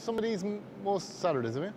some of these most Saturdays, have you?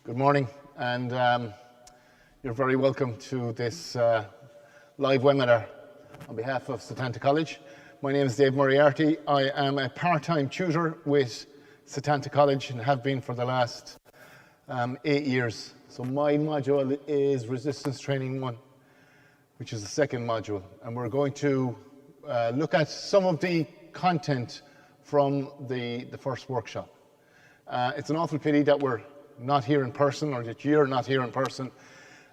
Good morning, and you're very welcome to this live webinar on behalf of Setanta College. My name is Dave Moriarty. I am a part-time tutor with Setanta College and have been for the last 8 years. So my module is Resistance Training 1, which is the second module, and we're going to look at some of the content from the first workshop. It's an awful pity that we're not here in person, or that you're not here in person,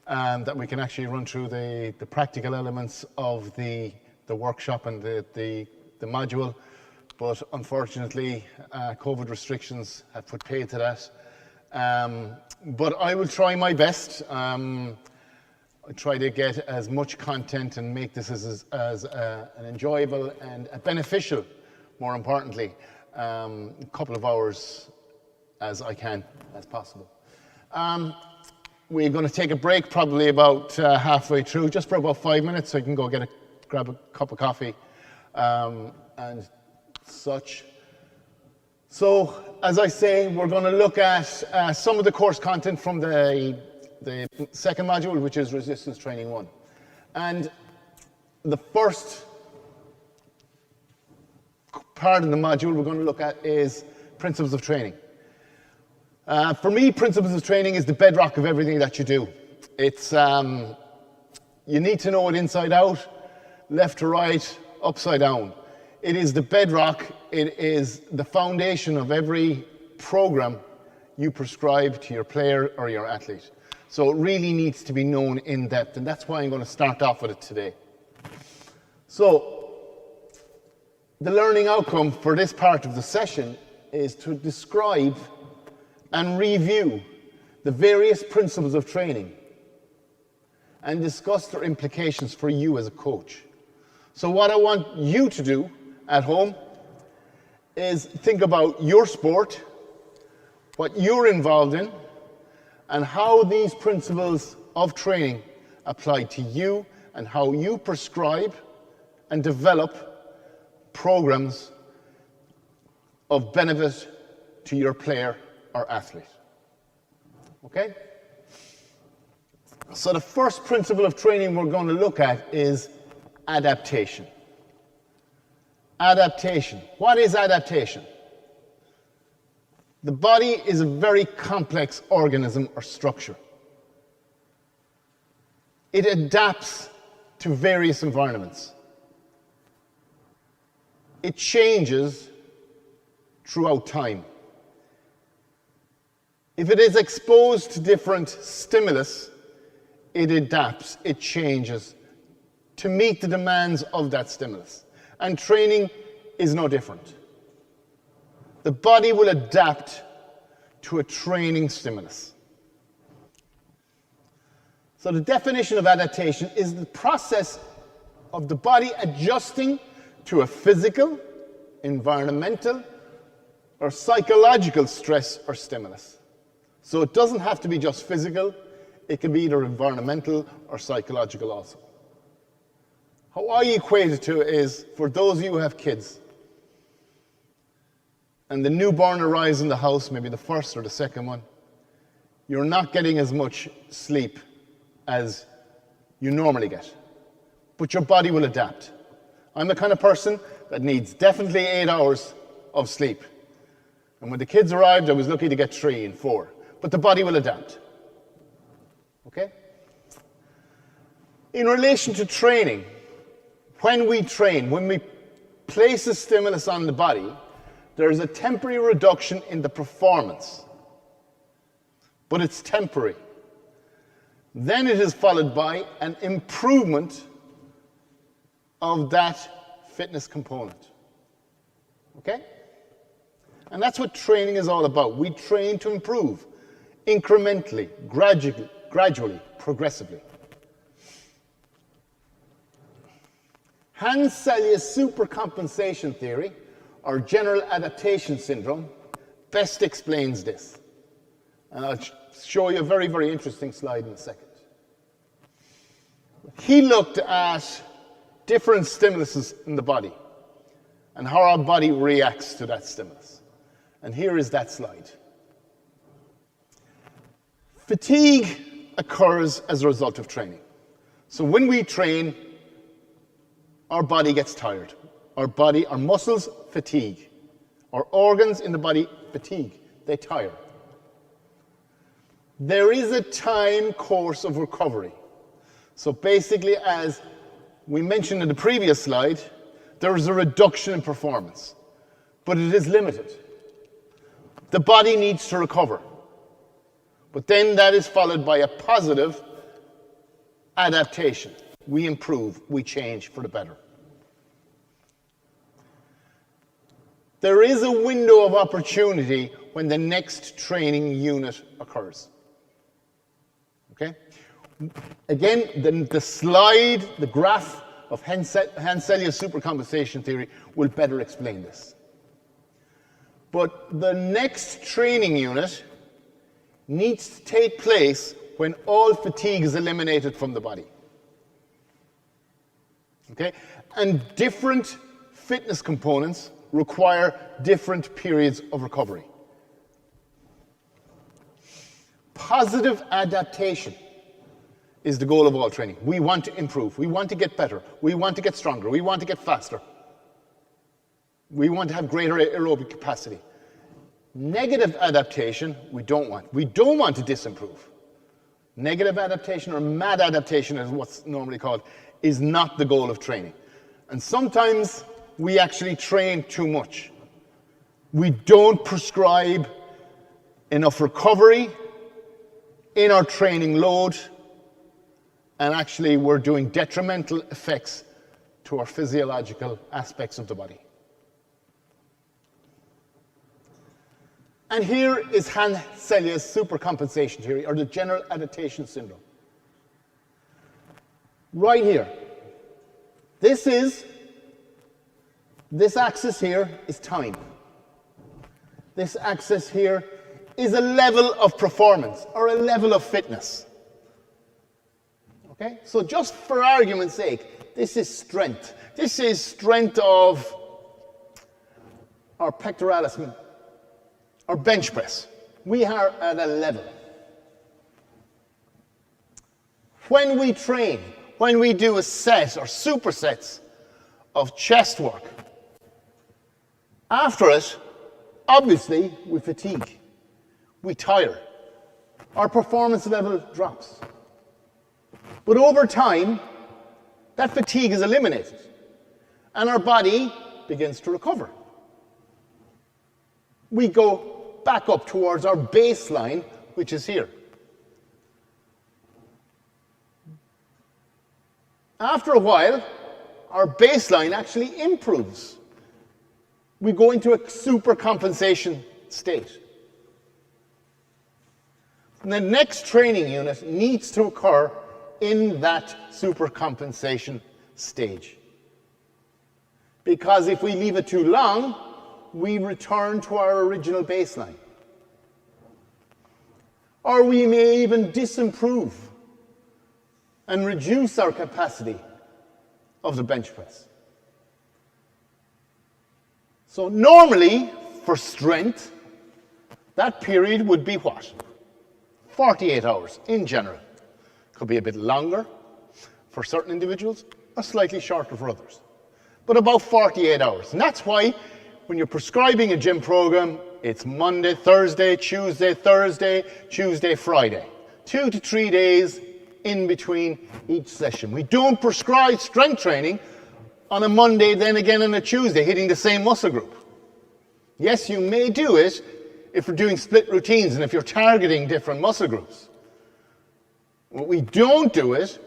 that we can actually run through the practical elements of the workshop and the module, but unfortunately COVID restrictions have put paid to that. But I will try my best. I try to get as much content and make this as an enjoyable and a beneficial, more importantly, couple of hours as I can, as possible. We're going to take a break probably about halfway through, just for about 5 minutes, so you can go grab a cup of coffee and such. So, as I say, we're going to look at some of the course content from the second module, which is Resistance Training 1. And the first part of the module we're going to look at is Principles of Training. For me, Principles of Training is the bedrock of everything that you do. It's, you need to know it inside out, left to right, upside down. It is the bedrock, it is the foundation of every program you prescribe to your player or your athlete. So it really needs to be known in depth, and that's why I'm going to start off with it today. So, the learning outcome for this part of the session is to describe and review the various principles of training and discuss their implications for you as a coach. So what I want you to do at home is think about your sport, what you're involved in, and how these principles of training apply to you and how you prescribe and develop programs of benefit to your player or athlete. Okay? So the first principle of training we're going to look at is adaptation. Adaptation. What is adaptation? The body is a very complex organism or structure. It adapts to various environments. It changes throughout time. If it is exposed to different stimulus, it adapts, it changes to meet the demands of that stimulus. And training is no different. The body will adapt to a training stimulus. So the definition of adaptation is the process of the body adjusting to a physical, environmental, or psychological stress or stimulus. So it doesn't have to be just physical, it can be either environmental or psychological also. How I equate it to is, for those of you who have kids, and the newborn arrives in the house, maybe the first or the second one, you're not getting as much sleep as you normally get. But your body will adapt. I'm the kind of person that needs definitely 8 hours of sleep. And when the kids arrived, I was lucky to get 3 and 4. But the body will adapt. Okay? In relation to training, when we train, when we place a stimulus on the body, there is a temporary reduction in the performance. But it's temporary. Then it is followed by an improvement of that fitness component. Okay? And that's what training is all about. We train to improve. Incrementally, gradually, progressively. Hans-Selye's supercompensation theory, or general adaptation syndrome, best explains this. And I'll show you a very, very interesting slide in a second. He looked at different stimuluses in the body and how our body reacts to that stimulus. And here is that slide. Fatigue occurs as a result of training. So when we train, our body gets tired. Our muscles fatigue. Our organs in the body fatigue. They tire. There is a time course of recovery. So basically, as we mentioned in the previous slide, there is a reduction in performance, but it is limited. The body needs to recover. But then that is followed by a positive adaptation. We improve, we change for the better. There is a window of opportunity when the next training unit occurs. Okay? Again, the slide, the graph of Henselius supercompensation theory will better explain this. But the next training unit needs to take place when all fatigue is eliminated from the body. Okay? And different fitness components require different periods of recovery. Positive adaptation is the goal of all training. We want to improve. We want to get better. We want to get stronger. We want to get faster. We want to have greater aerobic capacity. Negative adaptation, we don't want. We don't want to disimprove. Negative adaptation, or maladaptation as what's normally called, is not the goal of training. And sometimes we actually train too much. We don't prescribe enough recovery in our training load, and actually we're doing detrimental effects to our physiological aspects of the body. And here is Henselius supercompensation theory, or the general adaptation syndrome. Right here. This axis here is time. This axis here is a level of performance, or a level of fitness. Okay? So just for argument's sake, this is strength. This is strength of our pectoralis, our bench press. We are at a level. When we train, when we do a set or supersets of chest work, after it, obviously, we fatigue. We tire. Our performance level drops. But over time, that fatigue is eliminated, and our body begins to recover. We go back up towards our baseline, which is here. After a while, our baseline actually improves. We go into a supercompensation state. And the next training unit needs to occur in that supercompensation stage. Because if we leave it too long, we return to our original baseline. Or we may even disimprove and reduce our capacity of the bench press. So normally, for strength, that period would be what? 48 hours in general. Could be a bit longer for certain individuals, or slightly shorter for others. But about 48 hours. And that's why when you're prescribing a gym program, it's Monday, Thursday, Tuesday, Thursday, Tuesday, Friday. 2 to 3 days in between each session. We don't prescribe strength training on a Monday, then again on a Tuesday, hitting the same muscle group. Yes, you may do it if we're doing split routines and if you're targeting different muscle groups. But we don't do it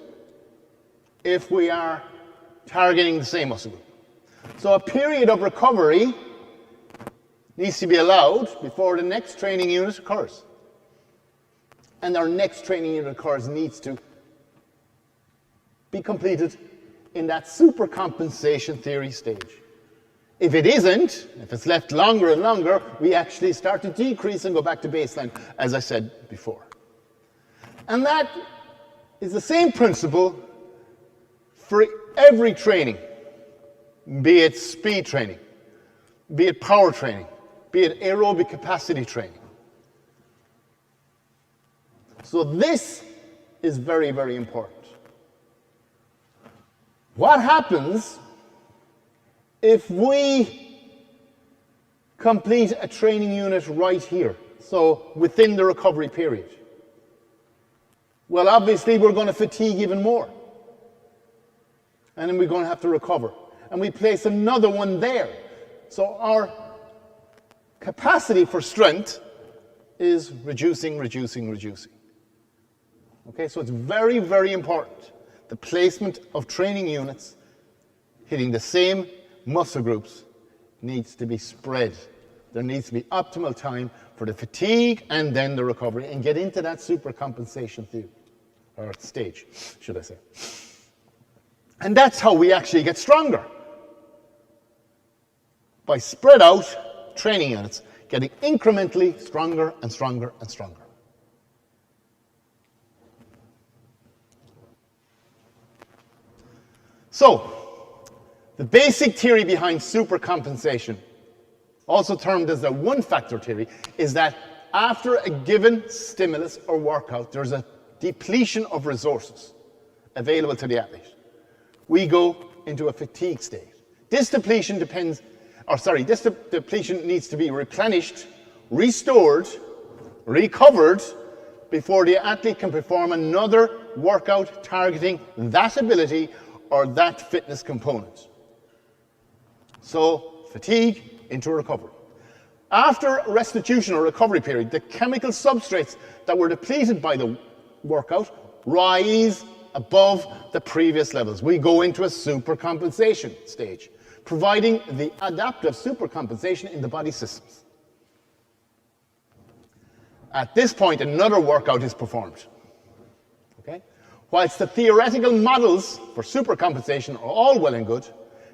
if we are targeting the same muscle group. So a period of recovery needs to be allowed before the next training unit occurs. And our next training unit occurs needs to be completed in that supercompensation theory stage. If it isn't, if it's left longer and longer, we actually start to decrease and go back to baseline, as I said before. And that is the same principle for every training, be it speed training, be it power training, be it aerobic capacity training. So this is very, very important. What happens if we complete a training unit right here, so within the recovery period? Well, obviously, we're going to fatigue even more. And then we're going to have to recover. And we place another one there. So our capacity for strength is reducing, reducing, reducing. Okay, so it's very, very important. The placement of training units hitting the same muscle groups needs to be spread. There needs to be optimal time for the fatigue and then the recovery, and get into that supercompensation theory, or stage, should I say. And that's how we actually get stronger. By spread out training units, getting incrementally stronger and stronger and stronger. So, the basic theory behind supercompensation, also termed as the one-factor theory, is that after a given stimulus or workout, there's a depletion of resources available to the athlete. We go into a fatigue state. This depletion depletion needs to be replenished, restored, recovered before the athlete can perform another workout targeting that ability or that fitness component. So, fatigue into recovery. After restitution or recovery period, the chemical substrates that were depleted by the workout rise above the previous levels. We go into a supercompensation stage, providing the adaptive supercompensation in the body systems. At this point, another workout is performed. Okay? Whilst the theoretical models for supercompensation are all well and good,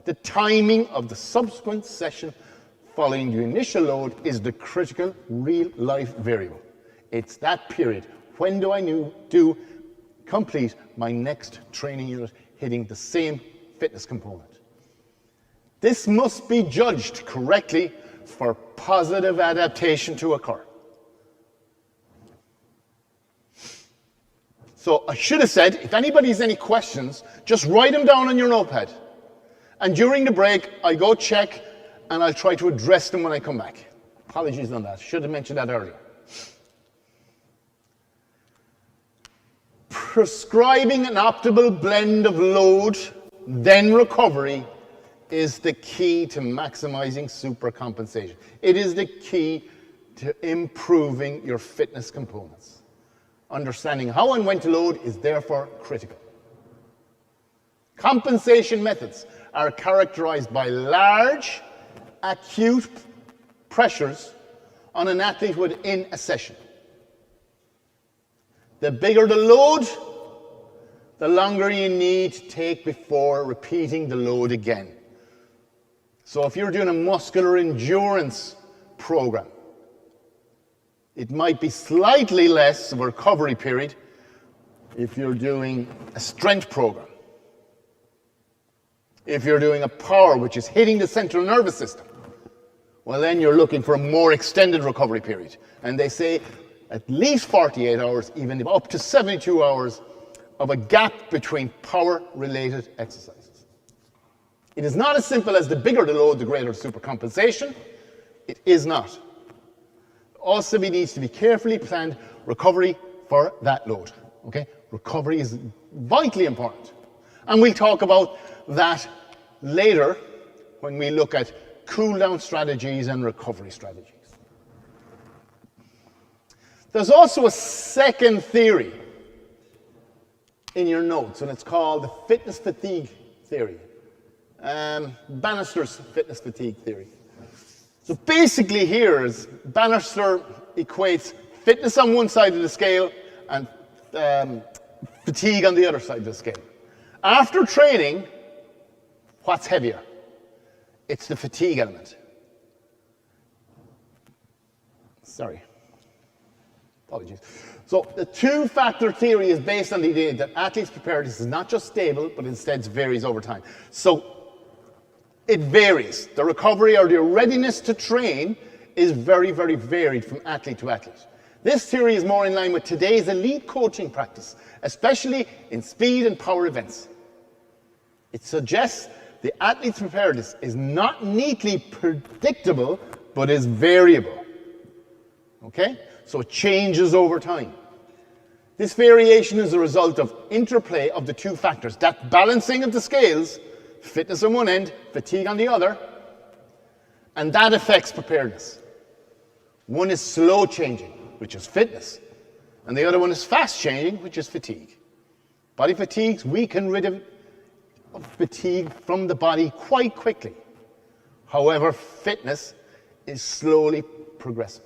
the timing of the subsequent session following the initial load is the critical real-life variable. It's that period. When do I complete my next training unit hitting the same fitness component? This must be judged correctly for positive adaptation to occur. So I should have said, if anybody has any questions, just write them down on your notepad. And during the break, I go check and I'll try to address them when I come back. Apologies on that. Should have mentioned that earlier. Prescribing an optimal blend of load, then recovery, is the key to maximizing supercompensation. It is the key to improving your fitness components. Understanding how and when to load is therefore critical. Compensation methods are characterized by large, acute pressures on an athlete within a session. The bigger the load, the longer you need to take before repeating the load again. So if you're doing a muscular endurance program, it might be slightly less of a recovery period if you're doing a strength program. If you're doing a power, which is hitting the central nervous system, well, then you're looking for a more extended recovery period. And they say at least 48 hours, even up to 72 hours of a gap between power-related exercises. It is not as simple as the bigger the load, the greater the supercompensation. It is not. Also, it needs to be carefully planned recovery for that load. Okay? Recovery is vitally important. And we'll talk about that later when we look at cool-down strategies and recovery strategies. There's also a second theory in your notes, and it's called the fitness fatigue theory. Bannister's fitness fatigue theory. So basically here is Bannister equates fitness on one side of the scale and fatigue on the other side of the scale. After training, what's heavier? It's the fatigue element. Sorry. Apologies. So the two-factor theory is based on the idea that athletes' preparedness is not just stable, but instead varies over time. So it varies. The recovery or the readiness to train is very, very varied from athlete to athlete. This theory is more in line with today's elite coaching practice, especially in speed and power events. It suggests the athlete's preparedness is not neatly predictable, but is variable. Okay? So it changes over time. This variation is a result of interplay of the two factors, that balancing of the scales, fitness on one end, fatigue on the other, and that affects preparedness. One is slow changing, which is fitness, and the other one is fast changing, which is fatigue. Body fatigues, we can rid of fatigue from the body quite quickly. However, fitness is slowly progressing.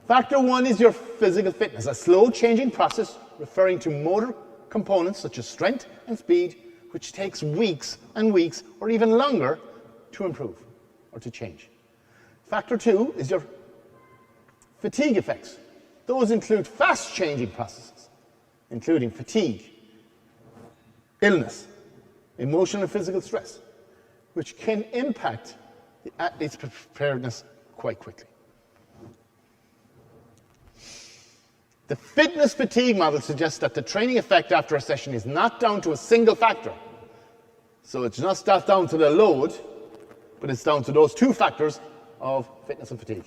Factor one is your physical fitness, a slow changing process referring to motor components such as strength and speed, which takes weeks and weeks or even longer to improve or to change. Factor two is your fatigue effects. Those include fast changing processes, including fatigue, illness, emotional and physical stress, which can impact the athlete's preparedness quite quickly. The fitness fatigue model suggests that the training effect after a session is not down to a single factor. So it's not down to the load, but it's down to those two factors of fitness and fatigue.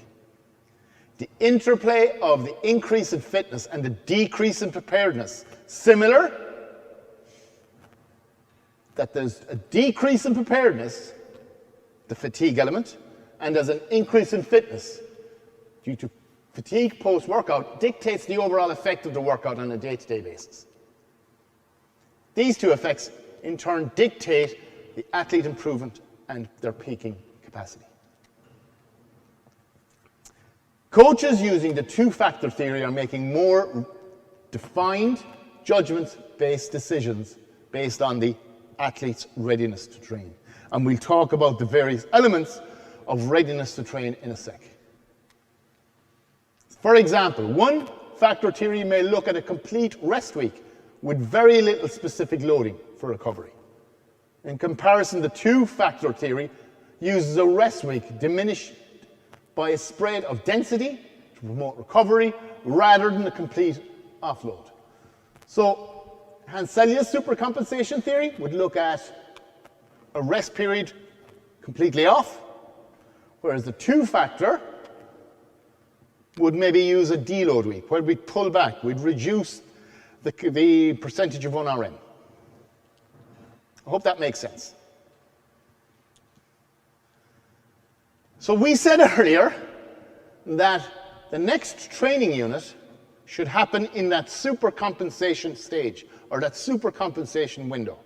The interplay of the increase in fitness and the decrease in preparedness, similar, that there's a decrease in preparedness, the fatigue element, and there's an increase in fitness due to fatigue post-workout dictates the overall effect of the workout on a day-to-day basis. These two effects, in turn, dictate the athlete improvement and their peaking capacity. Coaches using the two-factor theory are making more defined, judgment-based decisions based on the athlete's readiness to train. And we'll talk about the various elements of readiness to train in a sec. For example, one factor theory may look at a complete rest week with very little specific loading for recovery. In comparison, the two-factor theory uses a rest week diminished by a spread of density to promote recovery rather than a complete offload. So Hans Selye's supercompensation theory would look at a rest period completely off, whereas the two-factor would maybe use a deload week, where we'd pull back, we'd reduce the percentage of 1RM. I hope that makes sense. So we said earlier that the next training unit should happen in that supercompensation stage, or that supercompensation window.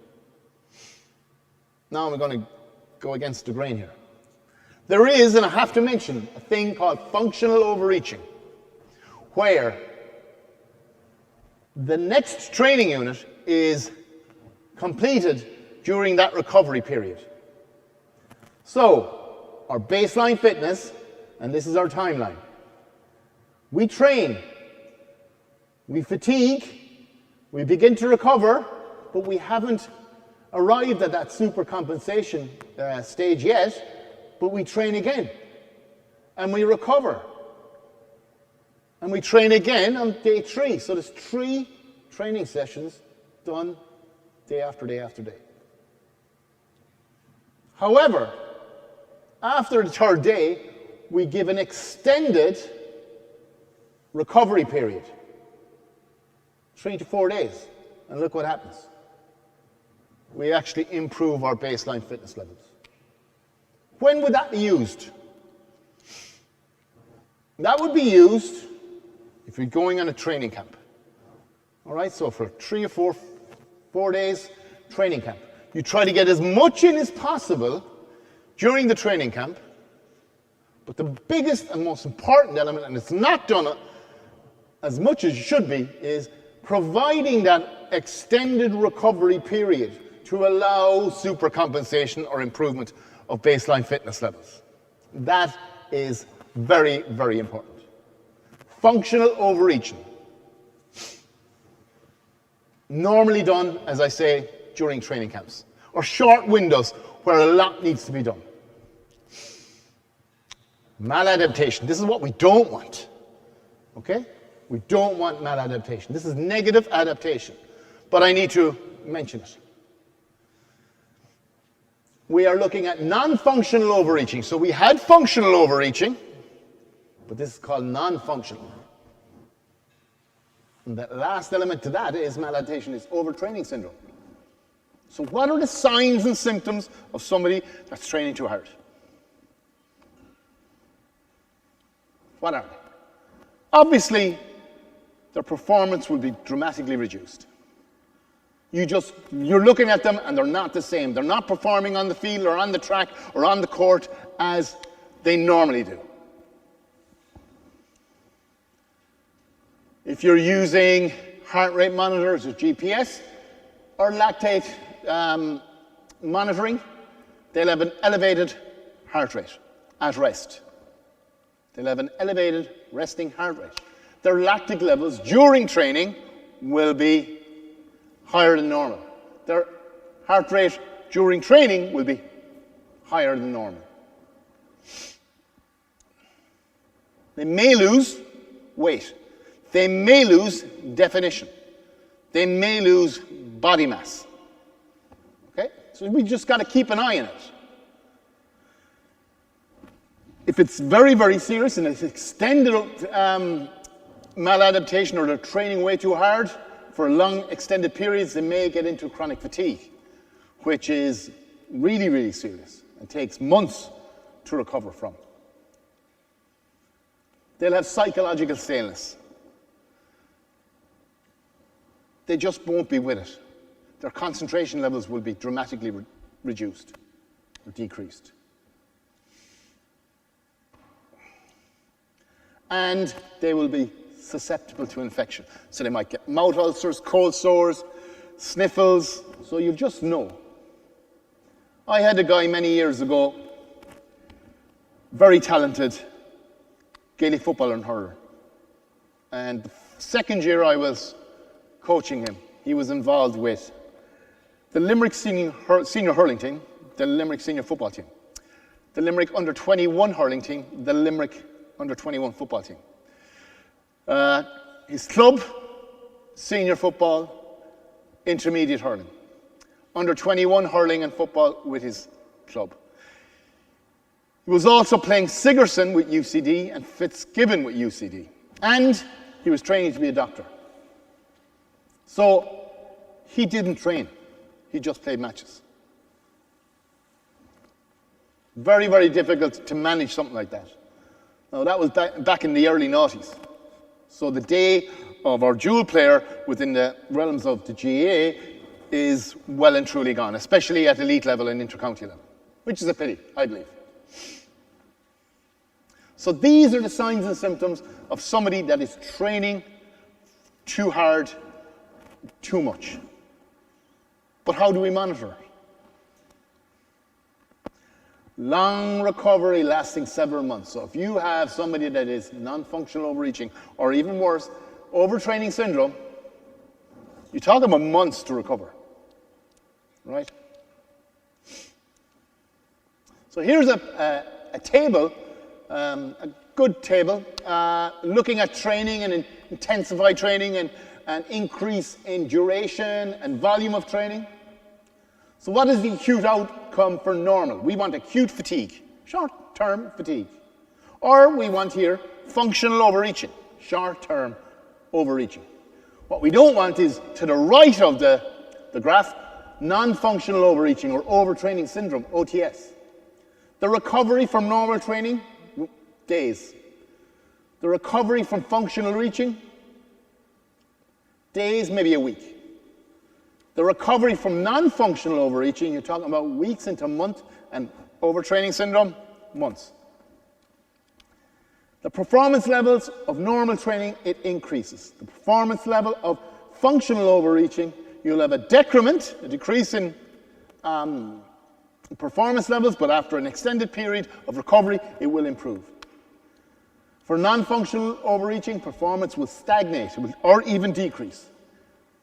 Now I'm going to go against the grain here. There is, and I have to mention, a thing called functional overreaching, where the next training unit is completed during that recovery period. So, our baseline fitness, and this is our timeline. We train, we fatigue, we begin to recover, but we haven't arrived at that supercompensation stage yet. But we train again, and we recover, and we train again on day 3. So there's 3 training sessions done day after day after day. However, after the 3rd day, we give an extended recovery period, 3 to 4 days, and look what happens. We actually improve our baseline fitness levels. When would that be used? That would be used if you're going on a training camp. All right, so for 3 or 4 days training camp, you try to get as much in as possible during the training camp. But the biggest and most important element, and it's not done as much as it should be, is providing that extended recovery period to allow supercompensation or improvement of baseline fitness levels. That is very, very important. Functional overreaching. Normally done, as I say, during training camps, or short windows where a lot needs to be done. Maladaptation. This is what we don't want. Okay? We don't want maladaptation. This is negative adaptation. But I need to mention it. We are looking at non-functional overreaching. So we had functional overreaching, but this is called non-functional. And the last element to that is maladaptation, is overtraining syndrome. So what are the signs and symptoms of somebody that's training too hard? What are they? Obviously, their performance will be dramatically reduced. You're looking at them and they're not the same. They're not performing on the field or on the track or on the court as they normally do. If you're using heart rate monitors or GPS or lactate monitoring, they'll have an elevated heart rate at rest. They'll have an elevated resting heart rate. Their lactic levels during training will be higher than normal. Their heart rate during training will be higher than normal. They may lose weight. They may lose definition. They may lose body mass. Okay? So we just got to keep an eye on it. If it's very, very serious and it's extended maladaptation, or they're training way too hard for long extended periods, they may get into chronic fatigue, which is really, really serious and takes months to recover from. They'll have psychological staleness. They just won't be with it. Their concentration levels will be dramatically reduced or decreased. And they will be susceptible to infection. So they might get mouth ulcers, cold sores, sniffles, so you just know. I had a guy many years ago, very talented Gaelic footballer and hurler. And the second year I was coaching him, he was involved with the Limerick senior hurling team, the Limerick senior football team, the Limerick under 21 hurling team, the Limerick under 21 football team. His club, senior football, intermediate hurling. Under 21 hurling and football with his club. He was also playing Sigerson with UCD and Fitzgibbon with UCD. And he was training to be a doctor. So he didn't train. He just played matches. Very, very difficult to manage something like that. Now that was back in the early noughties. So the day of our dual player within the realms of the GAA is well and truly gone, especially at elite level and inter-county level, which is a pity, I believe. So these are the signs and symptoms of somebody that is training too hard, too much. But how do we monitor it? Long recovery lasting several months. So if you have somebody that is non-functional overreaching, or even worse, overtraining syndrome, you talk about months to recover, right? So here's a table, a good table, looking at training and intensified training and an increase in duration and volume of training. So what is the acute outcome for normal? We want acute fatigue, short-term fatigue. Or we want here functional overreaching, short-term overreaching. What we don't want is, to the right of the graph, non-functional overreaching or overtraining syndrome, OTS. The recovery from normal training, days. The recovery from functional reaching, days, maybe a week. The recovery from non-functional overreaching, you're talking about weeks into a month, and overtraining syndrome, months. The performance levels of normal training, it increases. The performance level of functional overreaching, you'll have a decrement, a decrease in performance levels, but after an extended period of recovery, it will improve. For non-functional overreaching, performance will stagnate or even decrease.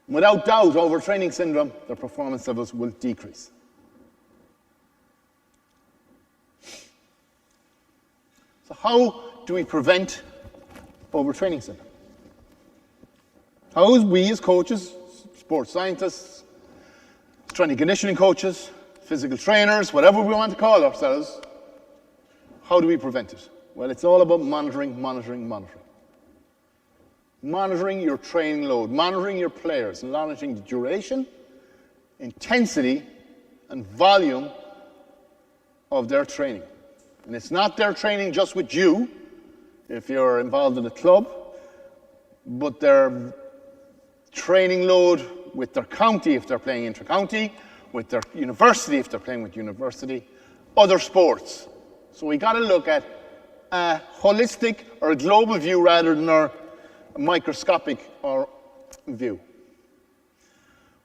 Without doubt, overtraining syndrome, their performance levels will decrease. So how do we prevent overtraining syndrome? How is we as coaches, sports scientists, strength and conditioning coaches, physical trainers, whatever we want to call ourselves, how do we prevent it? Well, it's all about monitoring. Monitoring your training load, monitoring your players, monitoring the duration, intensity, and volume of their training. And it's not their training just with you, if you're involved in a club, but their training load with their county if they're playing inter-county, with their university if they're playing with university, other sports. So we got to look at a holistic or a global view rather than our microscopic or view.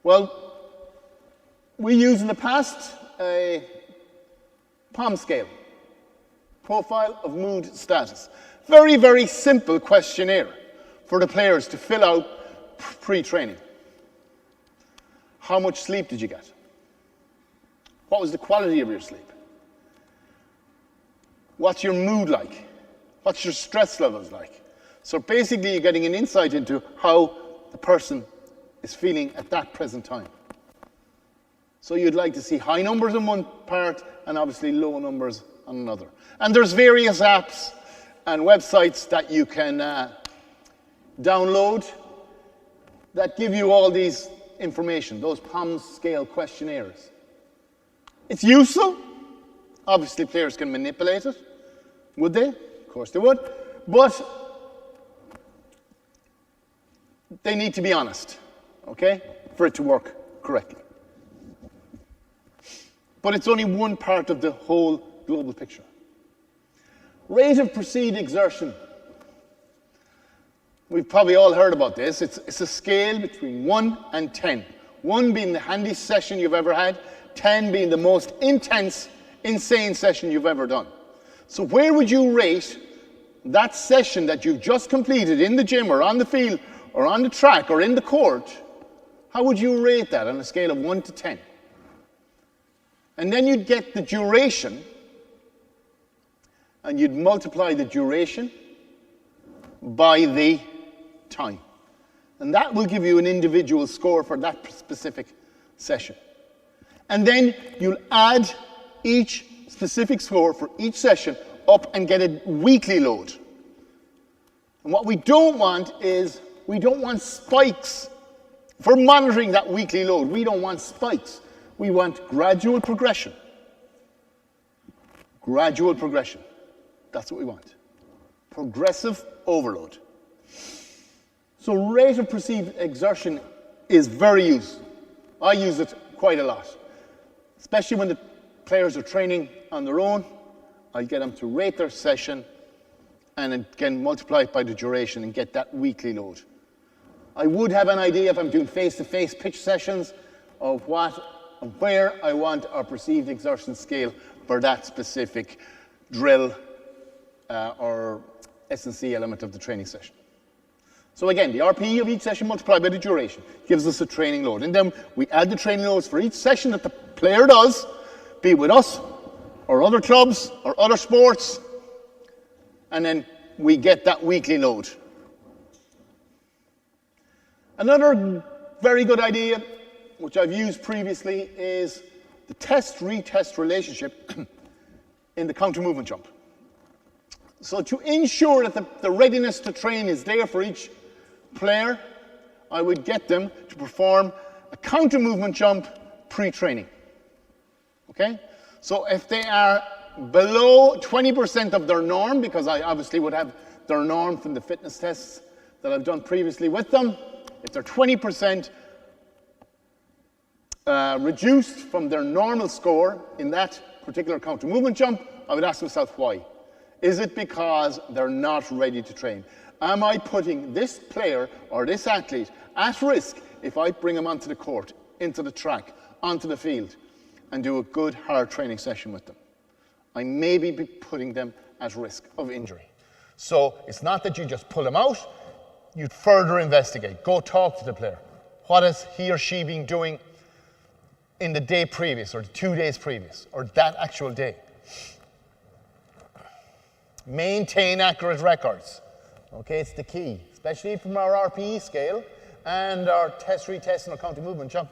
Well, we used in the past a POM scale, Profile of Mood Status. Very, very simple questionnaire for the players to fill out pre-training. How much sleep did you get? What was the quality of your sleep? What's your mood like? What's your stress levels like? So basically you're getting an insight into how the person is feeling at that present time. So you'd like to see high numbers on one part and obviously low numbers on another. And there's various apps and websites that you can download that give you all these information, those POM scale questionnaires. It's useful. Obviously players can manipulate it. Would they? Of course they would. But they need to be honest, okay, for it to work correctly. But it's only one part of the whole global picture. Rate of perceived exertion. We've probably all heard about this. It's a scale between 1 and 10. 1 being the handiest session you've ever had, 10 being the most intense, insane session you've ever done. So where would you rate that session that you've just completed in the gym or on the field or on the track or in the court? How would you rate that on a scale of 1 to 10? And then you'd get the duration, and you'd multiply the duration by the time. And that will give you an individual score for that specific session. And then you'll add each specific score for each session up and get a weekly load. And what we don't want is, we don't want spikes. For monitoring that weekly load, we don't want spikes. We want gradual progression. Gradual progression. That's what we want. Progressive overload. So rate of perceived exertion is very useful. I use it quite a lot. Especially when the players are training on their own, I get them to rate their session and again multiply it by the duration and get that weekly load. I would have an idea if I'm doing face-to-face pitch sessions of what and where I want our perceived exertion scale for that specific drill or S&C element of the training session. So again, the RPE of each session multiplied by the duration gives us a training load. And then we add the training loads for each session that the player does, be it with us or other clubs or other sports, and then we get that weekly load. Another very good idea, which I've used previously, is the test-retest relationship in the counter-movement jump. So to ensure that the readiness to train is there for each player, I would get them to perform a counter-movement jump pre-training. Okay? So if they are below 20% of their norm, because I obviously would have their norm from the fitness tests that I've done previously with them, if they're 20% reduced from their normal score in that particular counter-movement jump, I would ask myself why. Is it because they're not ready to train? Am I putting this player or this athlete at risk if I bring them onto the court, into the track, onto the field, and do a good hard training session with them? I may be putting them at risk of injury. So it's not that you just pull them out, you'd further investigate. Go talk to the player. What has he or she been doing in the day previous or the 2 days previous or that actual day? Maintain accurate records. Okay, it's the key, especially from our RPE scale and our test, retest, and our counting movement jump.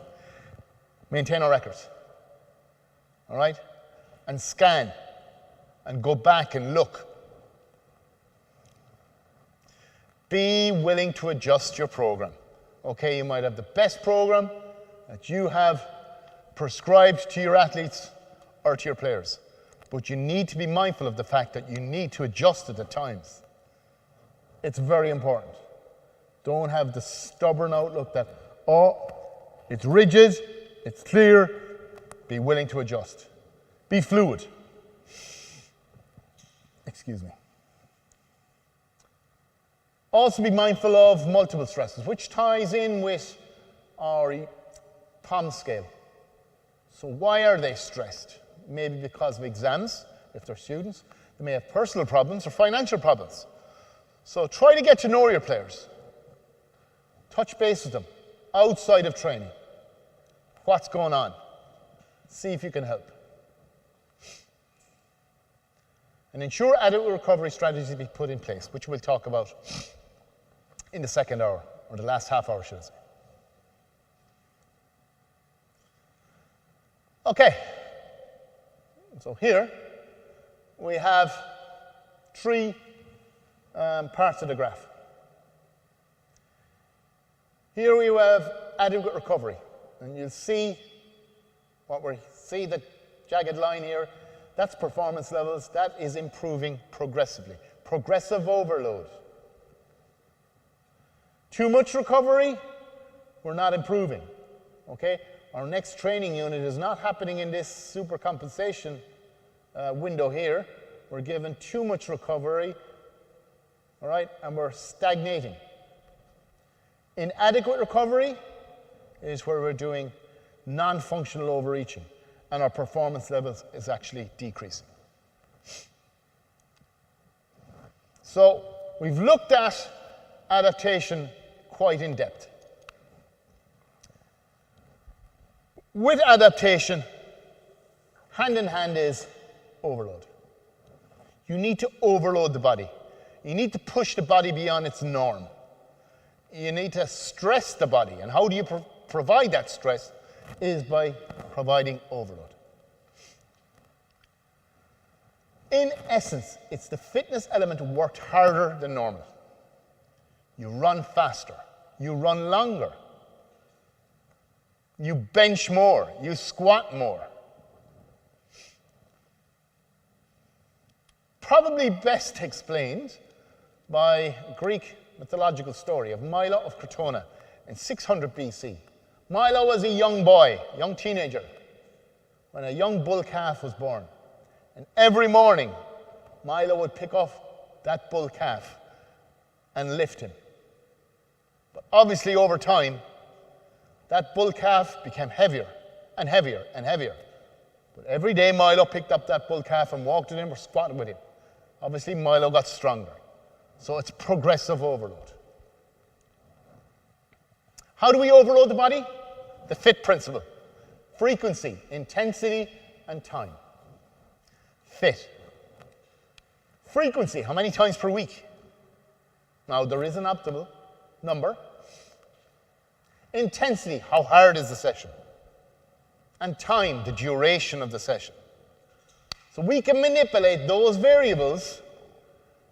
Maintain our records. All right? And scan and go back and look. Be willing to adjust your program. Okay, you might have the best program that you have prescribed to your athletes or to your players, but you need to be mindful of the fact that you need to adjust it at times. It's very important. Don't have the stubborn outlook that, oh, it's rigid, it's clear. Be willing to adjust. Be fluid. Excuse me. Also be mindful of multiple stresses, which ties in with our POM scale. So why are they stressed? Maybe because of exams, if they're students. They may have personal problems or financial problems. So try to get to know your players. Touch base with them outside of training. What's going on? See if you can help. And ensure adequate recovery strategies be put in place, which we'll talk about in the second hour, or the last half hour, should I say. Okay, so here we have three parts of the graph. Here we have adequate recovery, and you'll see the jagged line here. That's performance levels. That is improving progressively. Progressive overload. Too much recovery, we're not improving. Okay? Our next training unit is not happening in this super compensation window here. We're given too much recovery, all right, and we're stagnating. Inadequate recovery is where we're doing non-functional overreaching, and our performance levels is actually decreasing. So we've looked at adaptation quite in depth. With adaptation, hand in hand is overload. You need to overload the body. You need to push the body beyond its norm. You need to stress the body. And how do you provide that stress? Is by providing overload. In essence, it's the fitness element worked harder than normal. You run faster. You run longer. You bench more. You squat more. Probably best explained by a Greek mythological story of Milo of Crotona in 600 BC. Milo was a young boy, young teenager, when a young bull calf was born. And every morning, Milo would pick up that bull calf and lift him. But obviously, over time, that bull calf became heavier and heavier and heavier. But every day, Milo picked up that bull calf and walked with him or squatted with him. Obviously, Milo got stronger. So it's progressive overload. How do we overload the body? The FIT principle. Frequency, intensity, and time. FIT. Frequency, how many times per week? Now, there is an optimal number. Intensity, how hard is the session? And time, the duration of the session. So we can manipulate those variables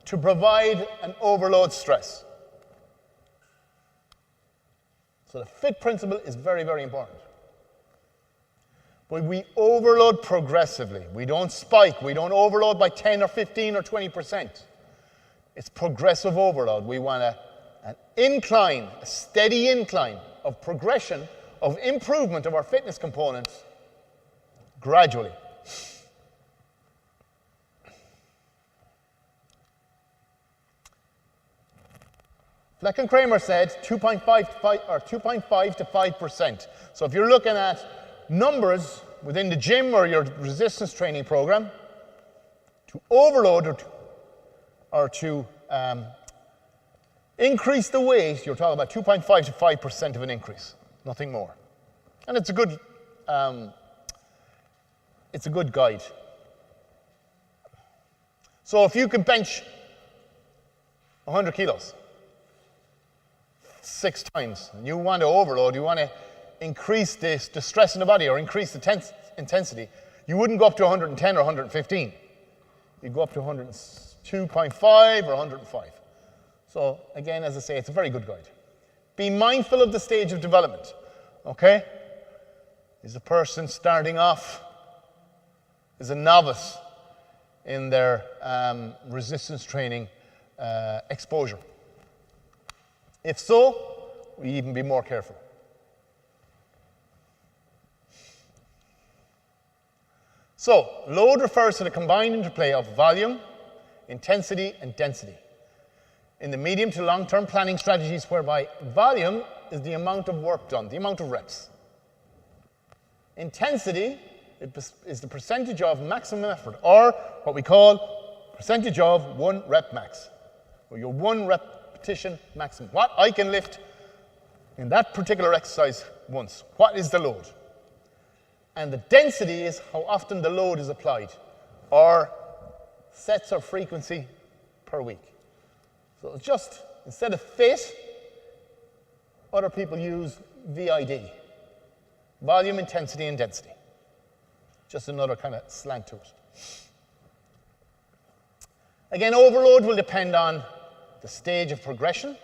to provide an overload stress. So the FIT principle is very, very important. But we overload progressively. We don't spike. We don't overload by 10 or 15 or 20%. It's progressive overload. We want an incline, a steady incline of progression, of improvement of our fitness components gradually. Fleck and Kramer said 2.5 to 5%. So if you're looking at numbers within the gym or your resistance training program, to overload or to increase the weight, you're talking about 2.5 to 5% of an increase, nothing more. And it's a good guide. So if you can bench 100 kilos 6 times, and you want to overload, you want to increase the stress in the body or increase the intensity, you wouldn't go up to 110 or 115. You'd go up to 102.5 or 105. So again, as I say, it's a very good guide. Be mindful of the stage of development, okay? Is a person starting off, is a novice in their resistance training exposure? If so, we even be more careful. So, load refers to the combined interplay of volume, intensity, and density in the medium to long-term planning strategies, whereby volume is the amount of work done, the amount of reps. Intensity is the percentage of maximum effort, or what we call percentage of 1 rep max, or your 1 repetition maximum. What I can lift in that particular exercise once. What is the load? And the density is how often the load is applied, or sets or frequency per week. So it's just, instead of fit, other people use VID, volume, intensity, and density. Just another kind of slant to it. Again, overload will depend on the stage of progression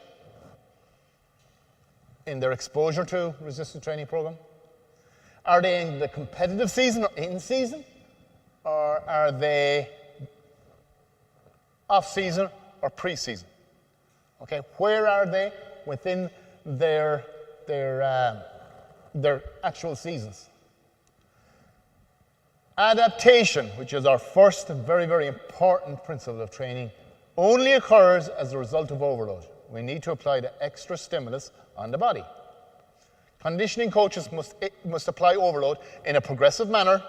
in their exposure to resistance training program. Are they in the competitive season or in season? Or are they off season or pre-season? Okay, where are they within their actual seasons? Adaptation, which is our first and very, very important principle of training, only occurs as a result of overload. We need to apply the extra stimulus on the body. Conditioning coaches must apply overload in a progressive manner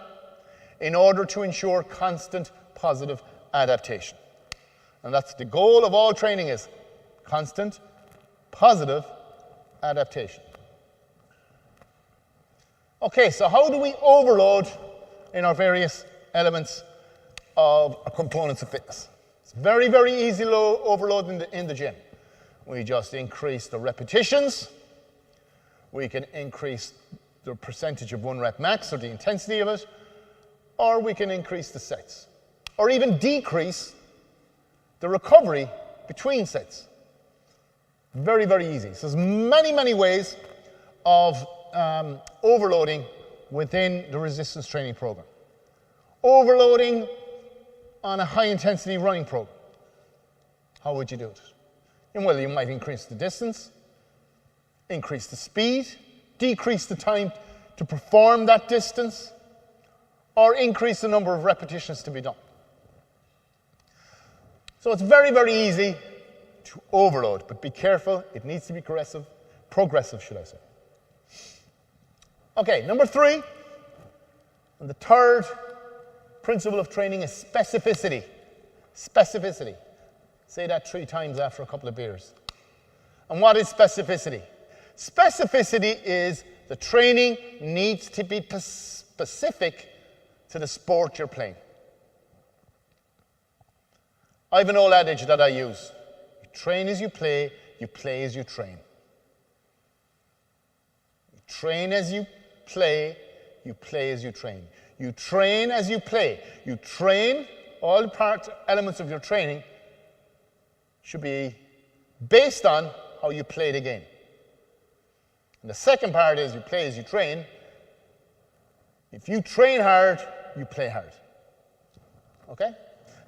in order to ensure constant positive adaptation. And that's the goal of all training, is constant positive adaptation. Okay, so how do we overload in our various elements of components of fitness? It's very, very easy overload in the gym. We just increase the repetitions. We can increase the percentage of 1 rep max, or the intensity of it, or we can increase the sets, or even decrease the recovery between sets. Very, very easy. So there's many, many ways of overloading within the resistance training program. Overloading on a high-intensity running program. How would you do it? Well, you might increase the distance, increase the speed, decrease the time to perform that distance, or increase the number of repetitions to be done. So it's very, very easy to overload, but be careful, it needs to be progressive, should I say. Okay, number 3, and the third principle of training is specificity. Specificity. Say that 3 times after a couple of beers. And what is specificity? Specificity is the training needs to be specific to the sport you're playing. I have an old adage that I use. You train as you play as you train. You train as you play as you train. You train as you play. You train, all the elements of your training should be based on how you play the game. And the second part is you play as you train. If you train hard, you play hard. Okay?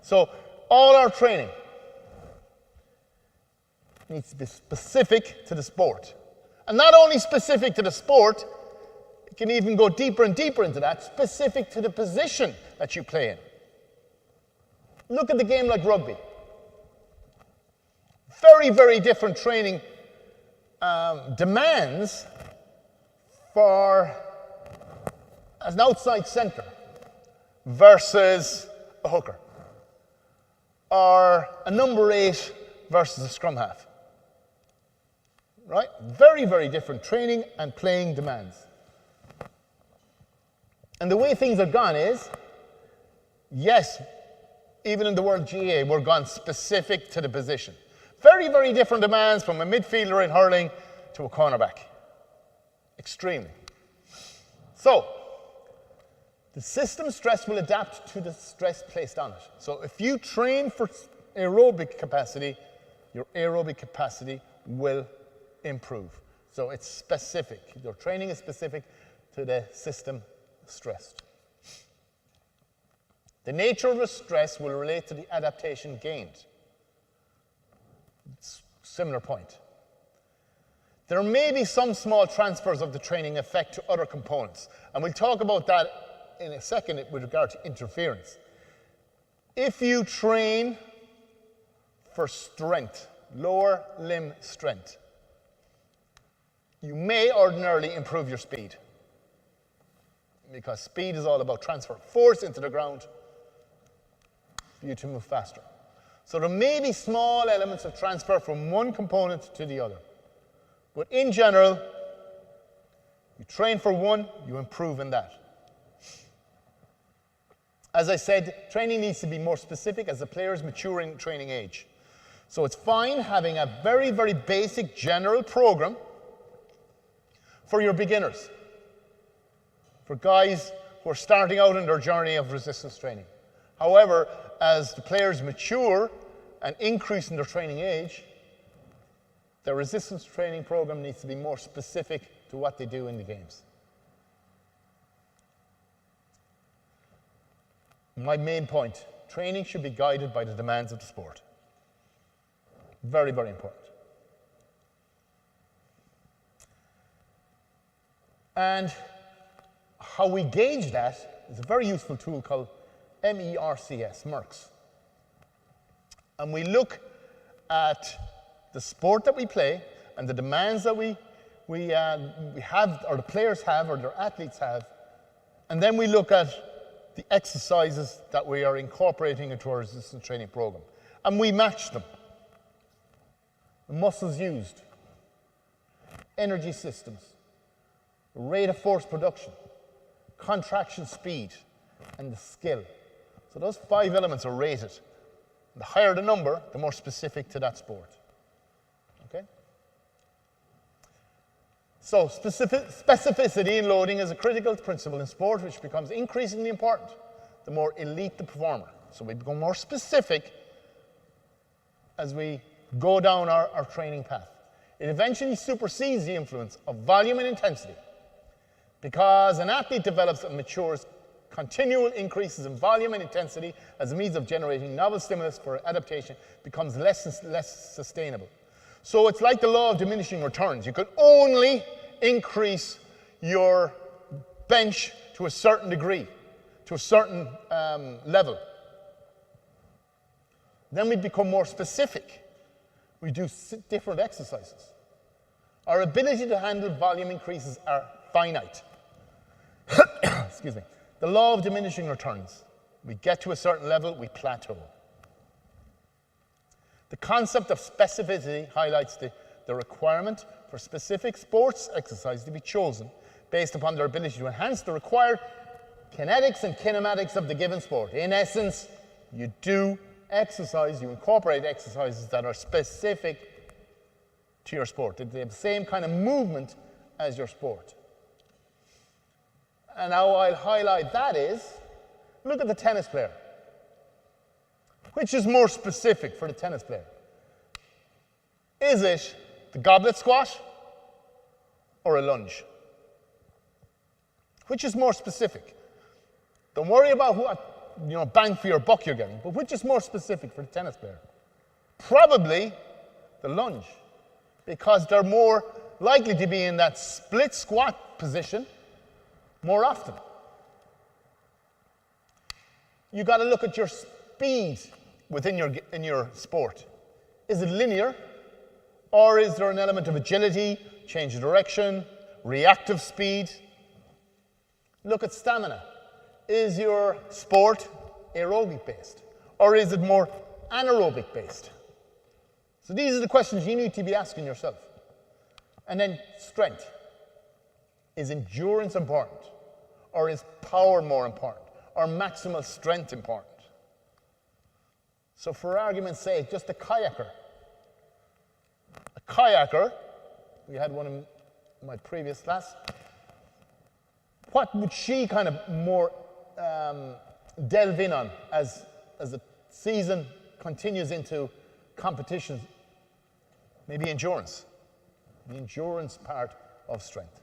So all our training needs to be specific to the sport. And not only specific to the sport, it can even go deeper and deeper into that, specific to the position that you play in. Look at the game like rugby. Very, very different training demands for as an outside centre versus a hooker, or a number 8 versus a scrum half. Right? Very, very different training and playing demands. And the way things have gone is, yes, even in the World GA, we're gone specific to the position. Very, very different demands from a midfielder in hurling to a cornerback. Extremely. So, the system stress will adapt to the stress placed on it. So if you train for aerobic capacity, your aerobic capacity will improve. So it's specific. Your training is specific to the system stressed. The nature of the stress will relate to the adaptation gained. It's a similar point. There may be some small transfers of the training effect to other components, and we'll talk about that in a second with regard to interference. If you train for strength, lower limb strength, you may ordinarily improve your speed, because speed is all about transfer force into the ground for you to move faster. So there may be small elements of transfer from one component to the other. But in general, you train for one, you improve in that. As I said, training needs to be more specific as the players mature in training age. So it's fine having a very, very basic general program for your beginners, for guys who are starting out in their journey of resistance training. However, as the players mature and increase in their training age, the resistance training program needs to be more specific to what they do in the games. My main point, training should be guided by the demands of the sport. Very, very important. And how we gauge that is a very useful tool called MERCS. And we look at the sport that we play and the demands that we have, or the players have, or their athletes have, and then we look at the exercises that we are incorporating into our resistance training program. And we match them. The muscles used, energy systems, rate of force production, contraction speed, and the skill. So those 5 elements are rated. The higher the number, the more specific to that sport. Okay? So specificity in loading is a critical principle in sport which becomes increasingly important the more elite the performer. So we become more specific as we go down our training path. It eventually supersedes the influence of volume and intensity because an athlete develops and matures. Continual increases in volume and intensity as a means of generating novel stimulus for adaptation becomes less and less sustainable. So it's like the law of diminishing returns. You can only increase your bench to a certain degree, to a certain level. Then we become more specific. We do different exercises. Our ability to handle volume increases are finite. Excuse me. The law of diminishing returns. We get to a certain level, we plateau. The concept of specificity highlights the requirement for specific sports exercise to be chosen based upon their ability to enhance the required kinetics and kinematics of the given sport. In essence, you do exercise, you incorporate exercises that are specific to your sport. They have the same kind of movement as your sport. And how I'll highlight that is, look at the tennis player. Which is more specific for the tennis player? Is it the goblet squat or a lunge? Which is more specific? Don't worry about what bang for your buck you're getting, but which is more specific for the tennis player? Probably the lunge, because they're more likely to be in that split squat position more often. You got to look at your speed within your sport. Is it linear, or is there an element of agility, change of direction, reactive speed? Look at stamina. Is your sport aerobic based, or is it more anaerobic based? So these are the questions you need to be asking yourself. And then strength. Is endurance important? Or is power more important? Or maximal strength important? So for argument's sake, just a kayaker. A kayaker, we had one in my previous class, what would she kind of more delve in on as the season continues into competitions? Maybe endurance, the endurance part of strength.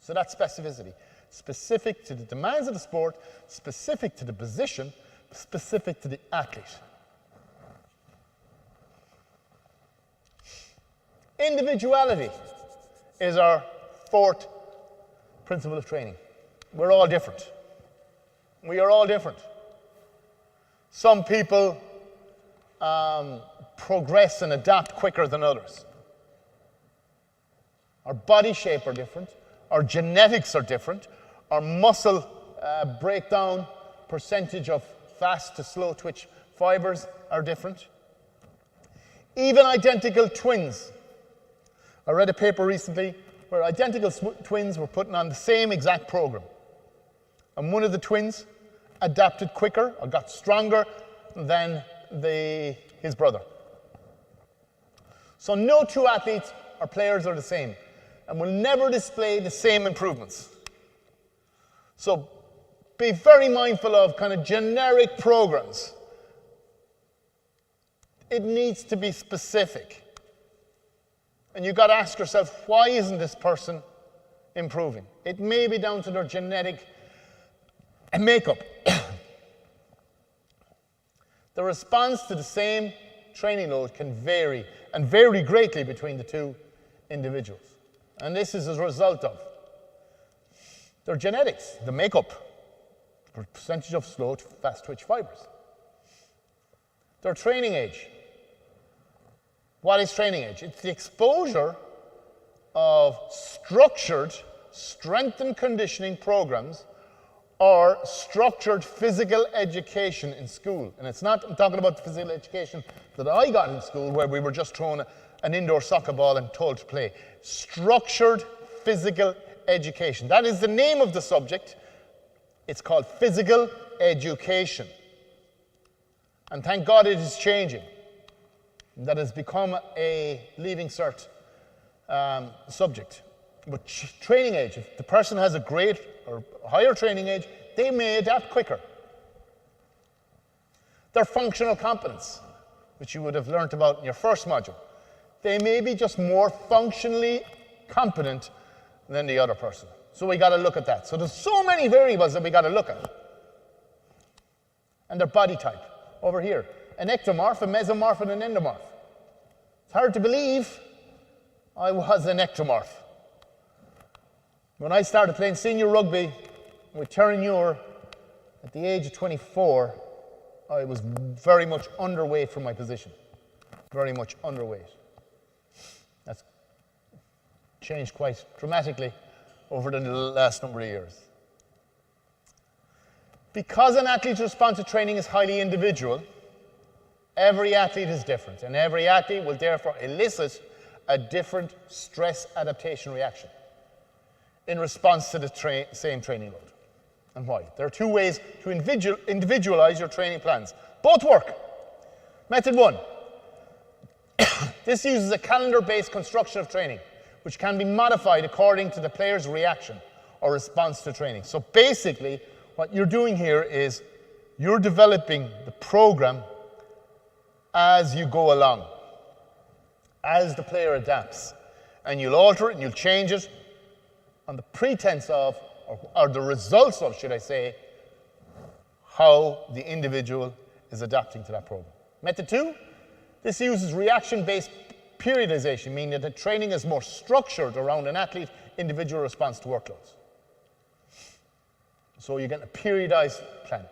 So that's specificity. Specific to the demands of the sport, specific to the position, specific to the athlete. Individuality is our fourth principle of training. We're all different. We are all different. Some people progress and adapt quicker than others. Our body shape are different. Our genetics are different. Our muscle breakdown percentage of fast to slow twitch fibers are different. Even identical twins. I read a paper recently where identical twins were put on the same exact program. And one of the twins adapted quicker or got stronger than his brother. So no two athletes or players are the same and will never display the same improvements. So be very mindful of kind of generic programs. It needs to be specific. And you've got to ask yourself, why isn't this person improving? It may be down to their genetic makeup. The response to the same training load can vary, and vary greatly between the two individuals. And this is as a result of their genetics, the makeup, the percentage of slow to fast twitch fibers, their training age. What is training age? It's the exposure of structured strength and conditioning programs or structured physical education in school. And it's not, I'm talking about the physical education that I got in school where we were just thrown an indoor soccer ball and told to play. Structured physical education. That is the name of the subject. It's called physical education. And thank God it is changing. That has become a Leaving Cert subject. But training age, if the person has a great or higher training age, they may adapt quicker. Their functional competence, which you would have learnt about in your first module, they may be just more functionally competent than the other person. So we got to look at that. So there's so many variables that we got to look at. And their body type, over here. An ectomorph, a mesomorph, and an endomorph. It's hard to believe I was an ectomorph. When I started playing senior rugby with Terranure at the age of 24, I was very much underweight for my position. Very much underweight. That's changed quite dramatically over the last number of years. Because an athlete's response to training is highly individual, every athlete is different, and every athlete will therefore elicit a different stress adaptation reaction in response to the same training load. And why? There are two ways to individualize your training plans. Both work. Method one. This uses a calendar-based construction of training, which can be modified according to the player's reaction or response to training. So basically, what you're doing here is you're developing the program as you go along, as the player adapts. And you'll alter it and you'll change it on the pretense of, or the results of, should I say, how the individual is adapting to that program. Method two, this uses reaction-based periodization, meaning that the training is more structured around an athlete's individual response to workloads. So you get a periodized plan.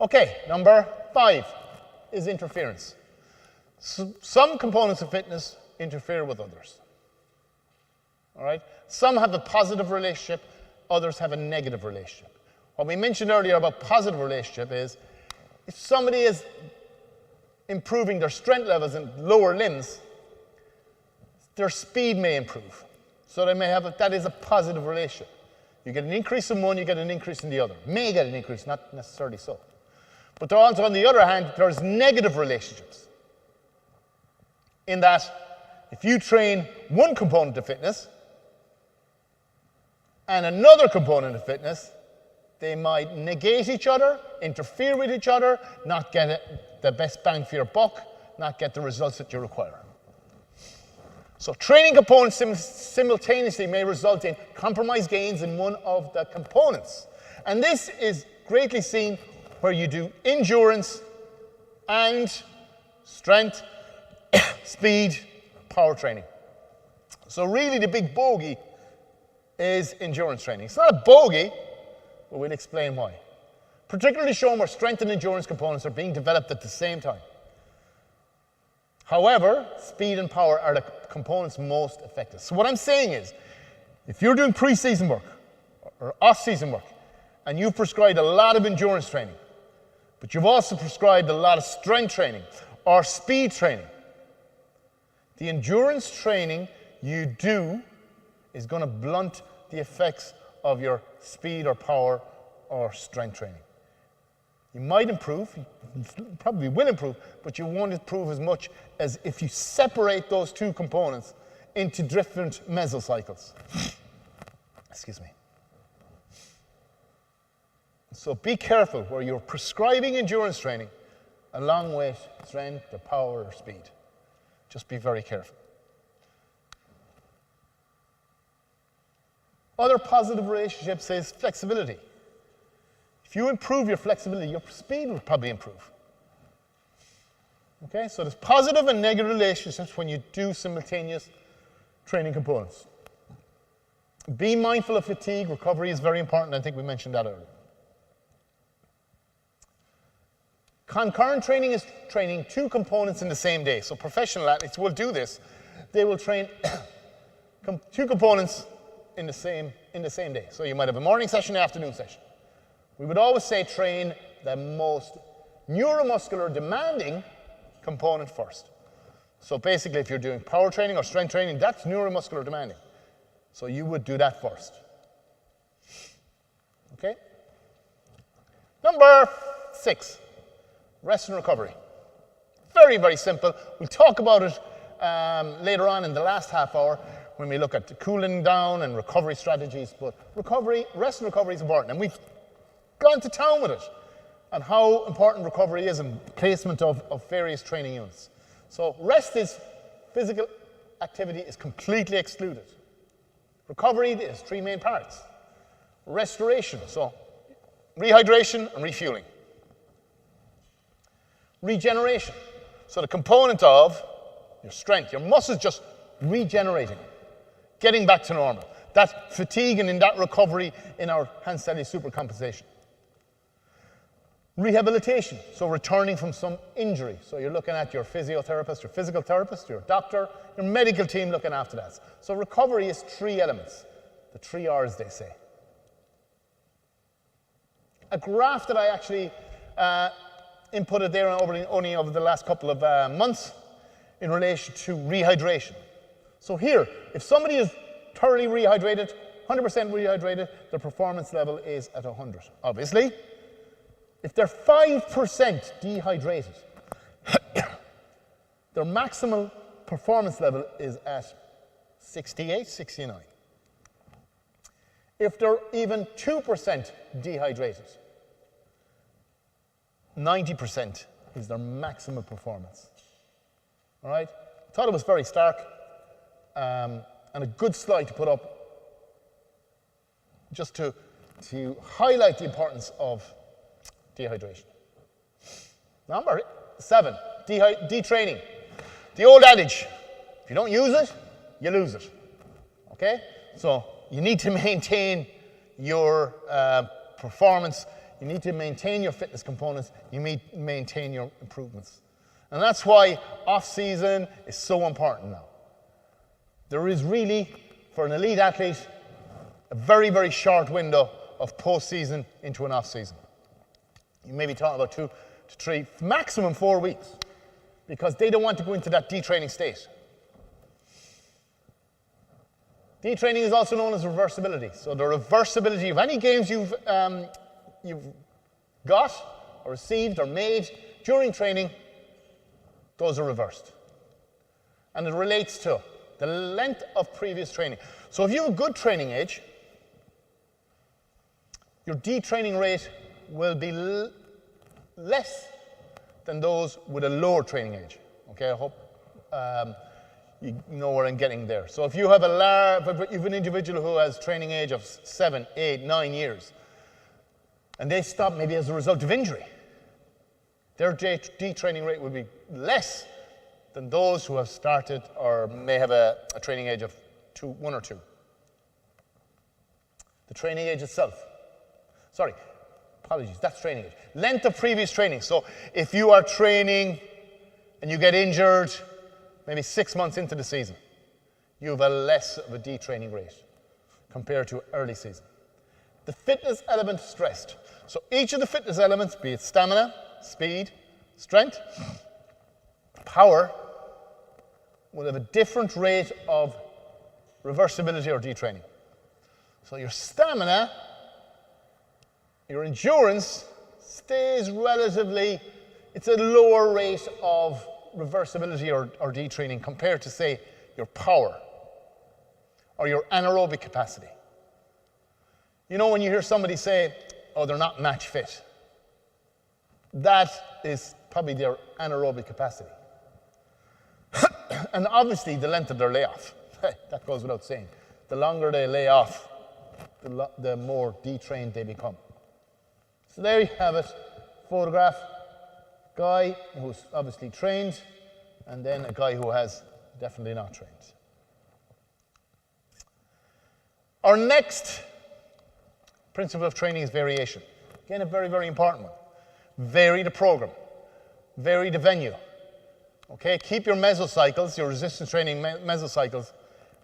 Okay, number 5 is interference. So some components of fitness interfere with others. All right? Some have a positive relationship, others have a negative relationship. What we mentioned earlier about positive relationship is if somebody is improving their strength levels in lower limbs, their speed may improve. So they may have that is a positive relationship. You get an increase in one, you get an increase in the other. May get an increase, not necessarily so. But there also, on the other hand, there's negative relationships. In that, if you train one component of fitness and another component of fitness, they might negate each other, interfere with each other, not get the best bang for your buck, not get the results that you require. So training components simultaneously may result in compromised gains in one of the components. And this is greatly seen where you do endurance and strength, speed, power training. So really the big bogey is endurance training. It's not a bogey, but we'll explain why. Particularly shown where strength and endurance components are being developed at the same time. However, speed and power are the components most effective. So what I'm saying is, if you're doing pre-season work or off-season work, and you've prescribed a lot of endurance training, but you've also prescribed a lot of strength training or speed training, the endurance training you do is going to blunt the effects of your speed or power or strength training. You might improve, you probably will improve, but you won't improve as much as if you separate those two components into different mesocycles. Excuse me. So be careful where you're prescribing endurance training along with strength or power or speed. Just be very careful. Other positive relationships is flexibility. If you improve your flexibility, your speed will probably improve. Okay, so there's positive and negative relationships when you do simultaneous training components. Be mindful of fatigue. Recovery is very important. I think we mentioned that earlier. Concurrent training is training two components in the same day. So professional athletes will do this. They will train two components in the same day. So you might have a morning session, an afternoon session. We would always say train the most neuromuscular demanding component first. So basically, if you're doing power training or strength training, that's neuromuscular demanding. So you would do that first. Okay? Number 6, rest and recovery. Very, very simple. We'll talk about it later on in the last half hour when we look at the cooling down and recovery strategies. But rest and recovery is important. And we've gone to town with it and how important recovery is and placement of various training units. So rest is physical activity is completely excluded. Recovery is 3 main parts. Restoration, so rehydration and refueling. Regeneration, so the component of your strength, your muscles just regenerating, getting back to normal. That fatigue and in that recovery in our hand-steady supercompensation. Rehabilitation, so returning from some injury. So you're looking at your physiotherapist, your physical therapist, your doctor, your medical team looking after that. So recovery is 3 elements, the 3 R's they say. A graph that I actually inputted there only over the last couple of months in relation to rehydration. So here, if somebody is thoroughly rehydrated, 100% rehydrated, their performance level is at 100. Obviously, if they're 5% dehydrated, their maximal performance level is at 68, 69. If they're even 2% dehydrated, 90% is their maximum performance. All right? I thought it was very stark and a good slide to put up just to highlight the importance of dehydration. Number 7, detraining. The old adage, if you don't use it, you lose it. Okay? So you need to maintain your performance. You need to maintain your fitness components. You need to maintain your improvements. And that's why off-season is so important now. There is really, for an elite athlete, a very, very short window of post-season into an off-season. You may be talking about 2 to 3, maximum 4 weeks, because they don't want to go into that detraining state. Detraining is also known as reversibility. So the reversibility of any gains you've got or received or made during training, those are reversed. And it relates to the length of previous training. So if you have a good training age, your detraining rate will be less than those with a lower training age. Okay, I hope you know where I'm getting there. So if you have an individual who has training age of 7, 8, 9 years, and they stop maybe as a result of injury, their detraining rate would be less than those who have started or may have a training age of 1 or 2. The training age itself. Sorry, apologies, that's training age. Length of previous training. So if you are training and you get injured maybe 6 months into the season, you have a less of a detraining rate compared to early season. The fitness element stressed. So each of the fitness elements, be it stamina, speed, strength, power, will have a different rate of reversibility or detraining. So your stamina, your endurance stays relatively, it's a lower rate of reversibility or detraining compared to, say, your power or your anaerobic capacity. You know, when you hear somebody say, oh, they're not match fit, that is probably their anaerobic capacity. And obviously the length of their layoff, that goes without saying. The longer they lay off, the more detrained they become. So there you have it, photograph, guy who's obviously trained, and then a guy who has definitely not trained. Our next principle of training is variation. Again, a very, very important one. Vary the program, vary the venue. Okay, keep your mesocycles, your resistance training mesocycles,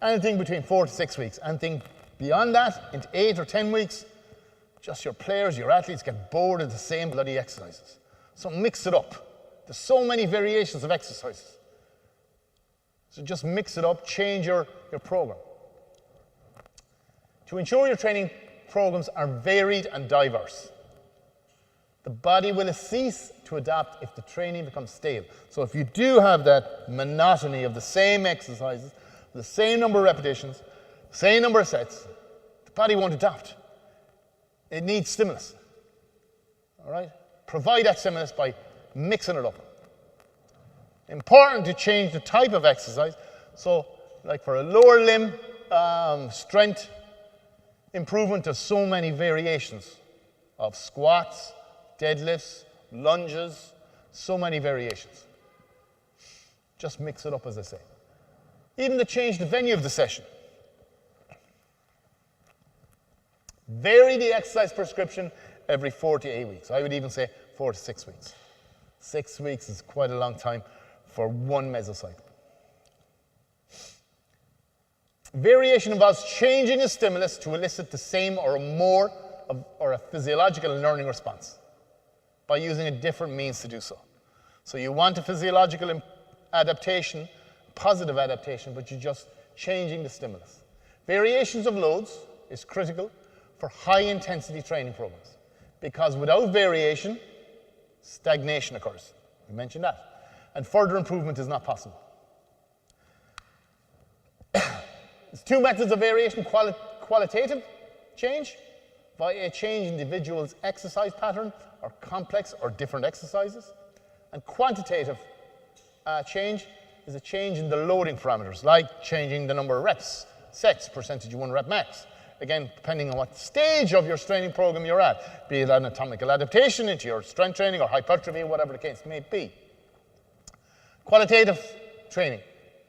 anything between 4 to 6 weeks. Anything beyond that, into 8 or 10 weeks, just your players, your athletes get bored of the same bloody exercises. So mix it up. There's so many variations of exercises. So just mix it up, change your program. To ensure your training programs are varied and diverse, the body will cease to adapt if the training becomes stale. So if you do have that monotony of the same exercises, the same number of repetitions, same number of sets, the body won't adapt. It needs stimulus. All right? Provide that stimulus by mixing it up. Important to change the type of exercise. So, like for a lower limb strength improvement, there's so many variations of squats, deadlifts, lunges, so many variations. Just mix it up, as I say. Even to change the venue of the session. Vary the exercise prescription every 4 to 8 weeks. I would even say 4 to 6 weeks. 6 weeks is quite a long time for one mesocycle. Variation involves changing a stimulus to elicit the same or more or a physiological learning response by using a different means to do so. So you want a physiological adaptation, positive adaptation, but you're just changing the stimulus. Variations of loads is critical for high-intensity training programs because without variation, stagnation occurs. We mentioned that. And further improvement is not possible. There's 2 methods of variation: qualitative change, via a change in the individual's exercise pattern or complex or different exercises. And quantitative change is a change in the loading parameters, like changing the number of reps, sets, percentage of 1 rep max. Again, depending on what stage of your training program you're at, be it anatomical adaptation into your strength training or hypertrophy, whatever the case may be. Qualitative training,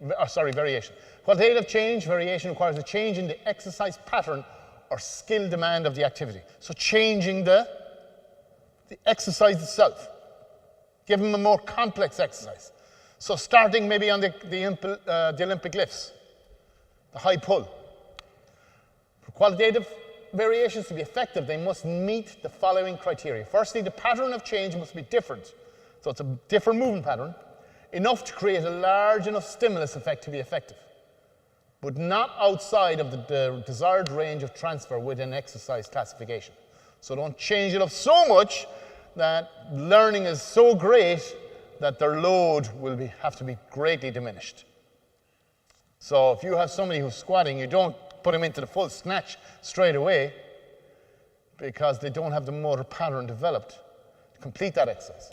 variation. Qualitative change, variation, requires a change in the exercise pattern or skill demand of the activity. So changing the exercise itself. Give them a more complex exercise. So starting maybe on the Olympic lifts, the high pull. For qualitative variations to be effective, they must meet the following criteria. Firstly, the pattern of change must be different. So it's a different movement pattern, enough to create a large enough stimulus effect to be effective. but not outside of the desired range of transfer within exercise classification. So don't change it up so much that learning is so great that their load will have to be greatly diminished. So if you have somebody who's squatting, you don't put them into the full snatch straight away because they don't have the motor pattern developed to complete that exercise.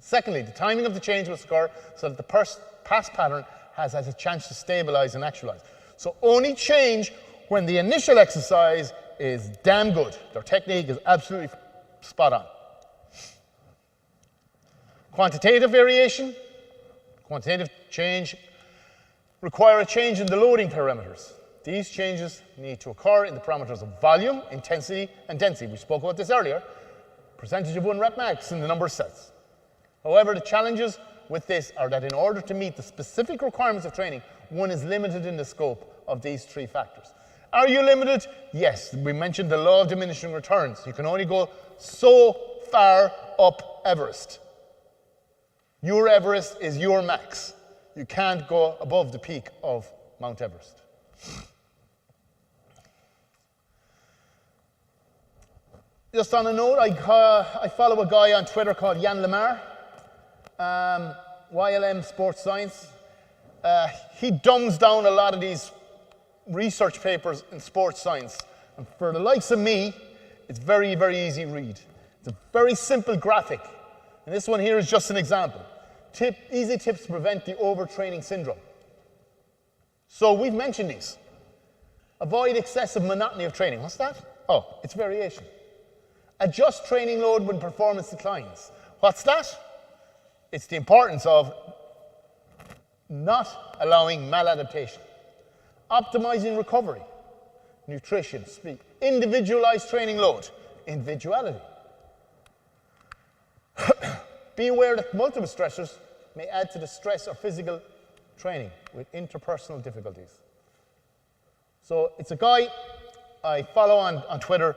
Secondly, the timing of the change will occur so that the pass pattern has a chance to stabilize and actualize. So only change when the initial exercise is damn good. Their technique is absolutely spot on. Quantitative variation, quantitative change, require a change in the loading parameters. These changes need to occur in the parameters of volume, intensity, and density. We spoke about this earlier. Percentage of 1 rep max and the number of sets. However, the challenges with this are that in order to meet the specific requirements of training, one is limited in the scope of these 3 factors. Are you limited? Yes. We mentioned the law of diminishing returns. You can only go so far up Everest. Your Everest is your max. You can't go above the peak of Mount Everest. Just on a note, I follow a guy on Twitter called Jan Lemar, YLM Sports Science. He dumbs down a lot of these research papers in sports science. And for the likes of me, it's very, very easy to read. It's a very simple graphic. And this one here is just an example. Easy tips to prevent the overtraining syndrome. So we've mentioned these. Avoid excessive monotony of training. What's that? Oh, it's variation. Adjust training load when performance declines. What's that? It's the importance of not allowing maladaptation. Optimizing recovery, nutrition, sleep, individualized training load, individuality. Be aware that multiple stressors may add to the stress of physical training with interpersonal difficulties. So it's a guy I follow on Twitter,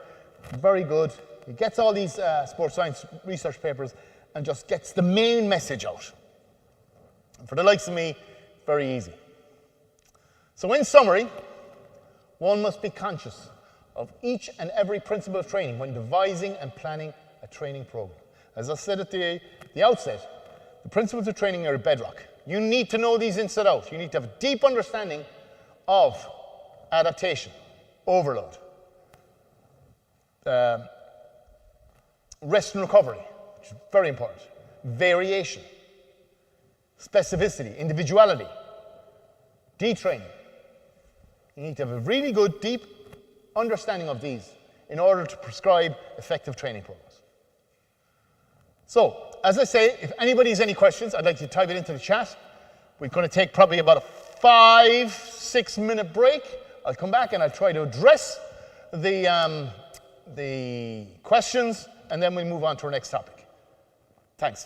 very good. He gets all these sports science research papers and just gets the main message out. And for the likes of me, very easy. So in summary, one must be conscious of each and every principle of training when devising and planning a training program. As I said at the outset, the principles of training are a bedrock. You need to know these inside out. You need to have a deep understanding of adaptation, overload, rest and recovery, which is very important, variation, specificity, individuality, detraining. You need to have a really good, deep understanding of these in order to prescribe effective training programs. So, as I say, if anybody has any questions, I'd like you to type it into the chat. We're going to take probably about a 5-6 minute break. I'll come back and I'll try to address the questions, and then we'll move on to our next topic. Thanks.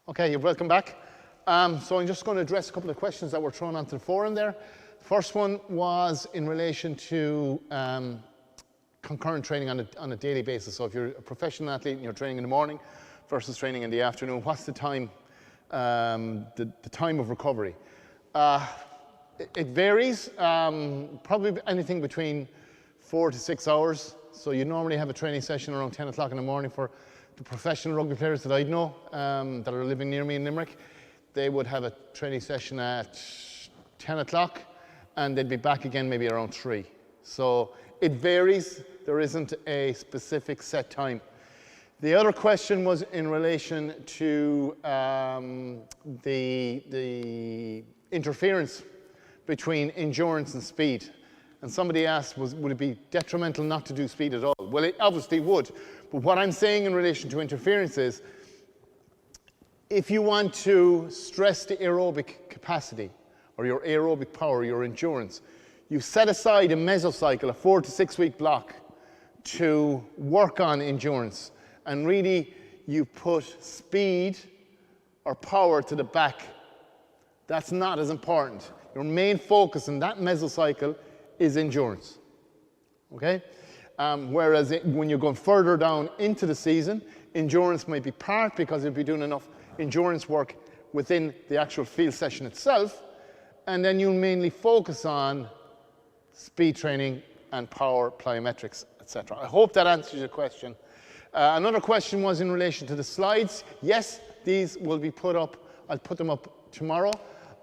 Okay, you're welcome back. So I'm just going to address a couple of questions that were thrown onto the forum there. The first one was in relation to concurrent training on a daily basis. So if you're a professional athlete and you're training in the morning versus training in the afternoon, what's the time, the time of recovery? It varies, probably anything between 4 to 6 hours. So you normally have a training session around 10 o'clock in the morning for the professional rugby players that I know that are living near me in Limerick. They would have a training session at 10 o'clock and they'd be back again maybe around 3. So it varies. There isn't a specific set time. The other question was in relation to the interference between endurance and speed. And somebody asked, would it be detrimental not to do speed at all? Well, it obviously would. But what I'm saying in relation to interference is, if you want to stress the aerobic capacity, or your aerobic power, your endurance, you set aside a mesocycle, a 4 to 6 week block, to work on endurance. And really, you put speed or power to the back. That's not as important. Your main focus in that mesocycle is endurance. Okay? Whereas when you're going further down into the season, endurance might be part because you'll be doing enough endurance work within the actual field session itself, and then you mainly focus on speed training and power, plyometrics, etc. I hope that answers your question. Another question was in relation to the slides. Yes, these will be put up. I'll put them up tomorrow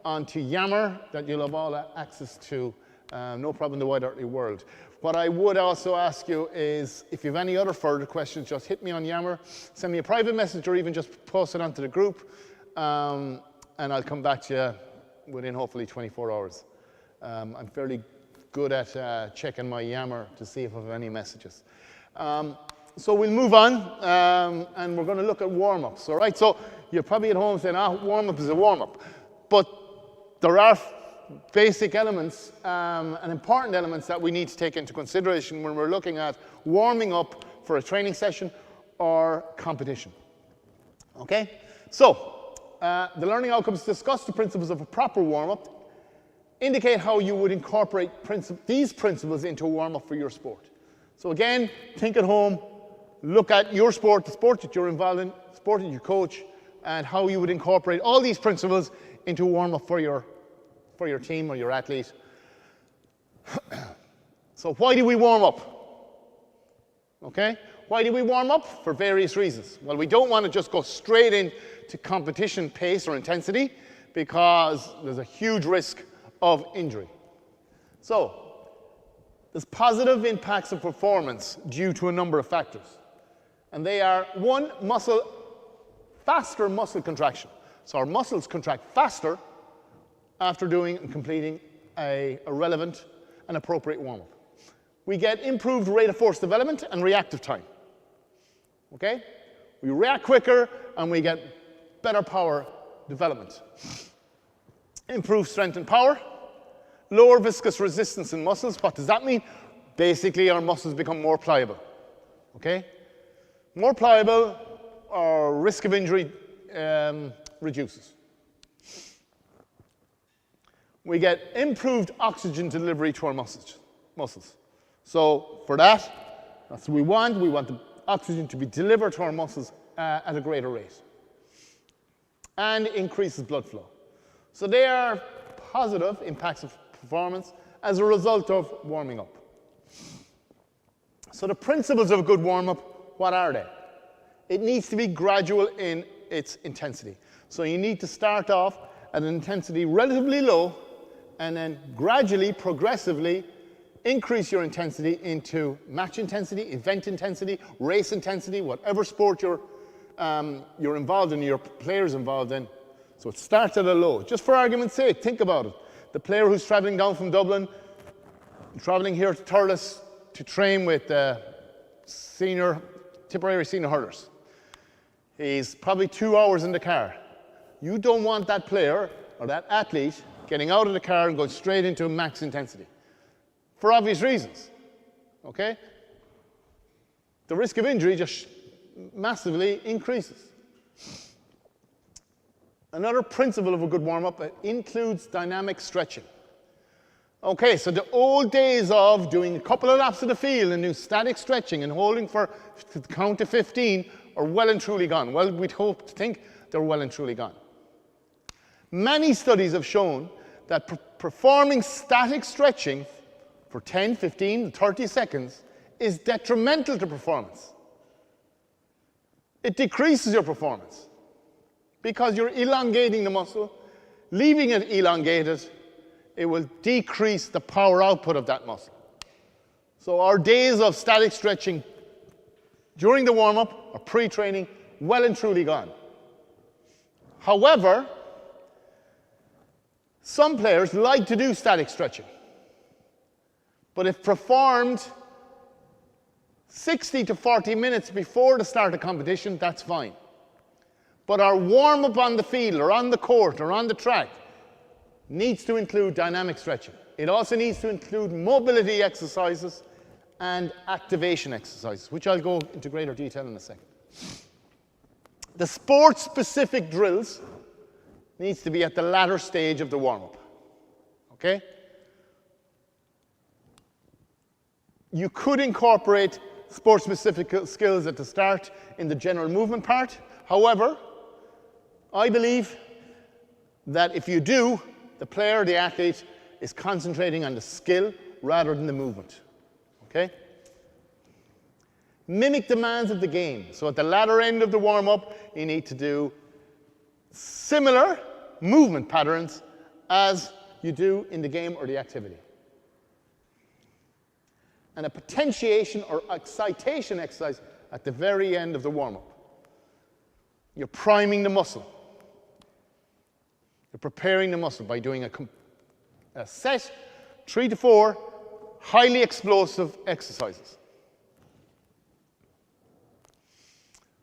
onto Yammer that you'll have all access to. No problem in the wide earthly world. What I would also ask you is, if you have any other further questions, just hit me on Yammer, send me a private message, or even just post it onto the group, and I'll come back to you within hopefully 24 hours. I'm fairly good at checking my Yammer to see if I have any messages. So we'll move on, and we're going to look at warm-ups, all right? So you're probably at home saying, warm-up is a warm-up. But there are basic elements and important elements that we need to take into consideration when we're looking at warming up for a training session or competition. Okay? So, the learning outcomes discuss the principles of a proper warm-up, indicate how you would incorporate these principles into a warm-up for your sport. So again, think at home, look at your sport, the sport that you're involved in, the sport that you coach, and how you would incorporate all these principles into a warm-up for your team or your athlete. So why do we warm up? Okay? Why do we warm up? For various reasons. Well, we don't want to just go straight into competition pace or intensity because there's a huge risk of injury. So, there's positive impacts of performance due to a number of factors. And they are, one, faster muscle contraction. So our muscles contract faster after doing and completing a relevant and appropriate warm-up. We get improved rate of force development and reactive time. Okay? We react quicker and we get better power development. Improved strength and power. Lower viscous resistance in muscles. What does that mean? Basically, our muscles become more pliable. Okay? More pliable, our risk of injury reduces. We get improved oxygen delivery to our muscles. So for that, that's what we want. We want the oxygen to be delivered to our muscles at a greater rate. And increases blood flow. So they are positive impacts of performance as a result of warming up. So the principles of a good warm-up, what are they? It needs to be gradual in its intensity. So you need to start off at an intensity relatively low and then gradually, progressively increase your intensity into match intensity, event intensity, race intensity, whatever sport you're involved in, your player's involved in. So it starts at a low. Just for argument's sake, think about it. The player who's traveling down from Dublin, traveling here to Thurles to train with Tipperary senior hurlers. He's probably 2 hours in the car. You don't want that player or that athlete getting out of the car and going straight into max intensity. For obvious reasons. Okay? The risk of injury just massively increases. Another principle of a good warm-up includes dynamic stretching. Okay, so the old days of doing a couple of laps of the field and doing static stretching and holding for the count to 15 are well and truly gone. Well, we'd hope to think they're well and truly gone. Many studies have shown that performing static stretching for 10, 15, 30 seconds is detrimental to performance. It decreases your performance because you're elongating the muscle. Leaving it elongated, it will decrease the power output of that muscle. So our days of static stretching during the warm-up or pre-training, well and truly gone. However, some players like to do static stretching. But if performed 60 to 40 minutes before the start of competition, that's fine. But our warm-up on the field or on the court or on the track needs to include dynamic stretching. It also needs to include mobility exercises and activation exercises, which I'll go into greater detail in a second. The sport-specific drills needs to be at the latter stage of the warm-up. Okay? You could incorporate sport-specific skills at the start in the general movement part. However, I believe that if you do, the player, the athlete, is concentrating on the skill rather than the movement. Okay? Mimic demands of the game. So at the latter end of the warm-up, you need to do similar movement patterns as you do in the game or the activity. And a potentiation or excitation exercise at the very end of the warm-up. You're priming the muscle. You're preparing the muscle by doing a set, 3 to 4, highly explosive exercises.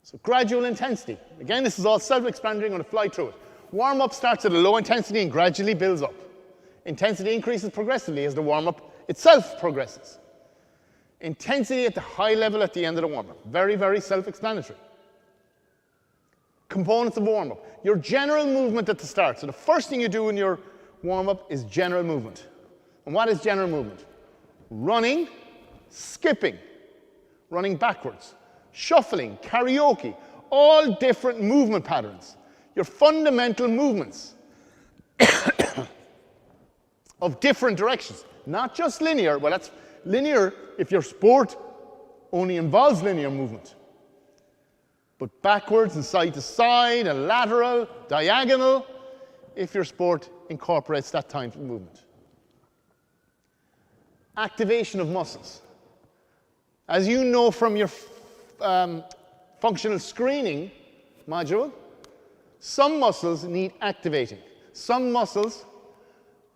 So gradual intensity. Again, this is all self-explanatory. I'm going to fly through it. Warm-up starts at a low intensity and gradually builds up. Intensity increases progressively as the warm-up itself progresses. Intensity at the high level at the end of the warm-up. Very, very self-explanatory. Components of warm-up. Your general movement at the start. So the first thing you do in your warm-up is general movement. And what is general movement? Running, skipping, running backwards, shuffling, karaoke, all different movement patterns. Your fundamental movements of different directions, not just linear. Well, that's linear if your sport only involves linear movement. But backwards and side to side and lateral, diagonal, if your sport incorporates that type of movement. Activation of muscles. As you know from your functional screening module, some muscles need activating. Some muscles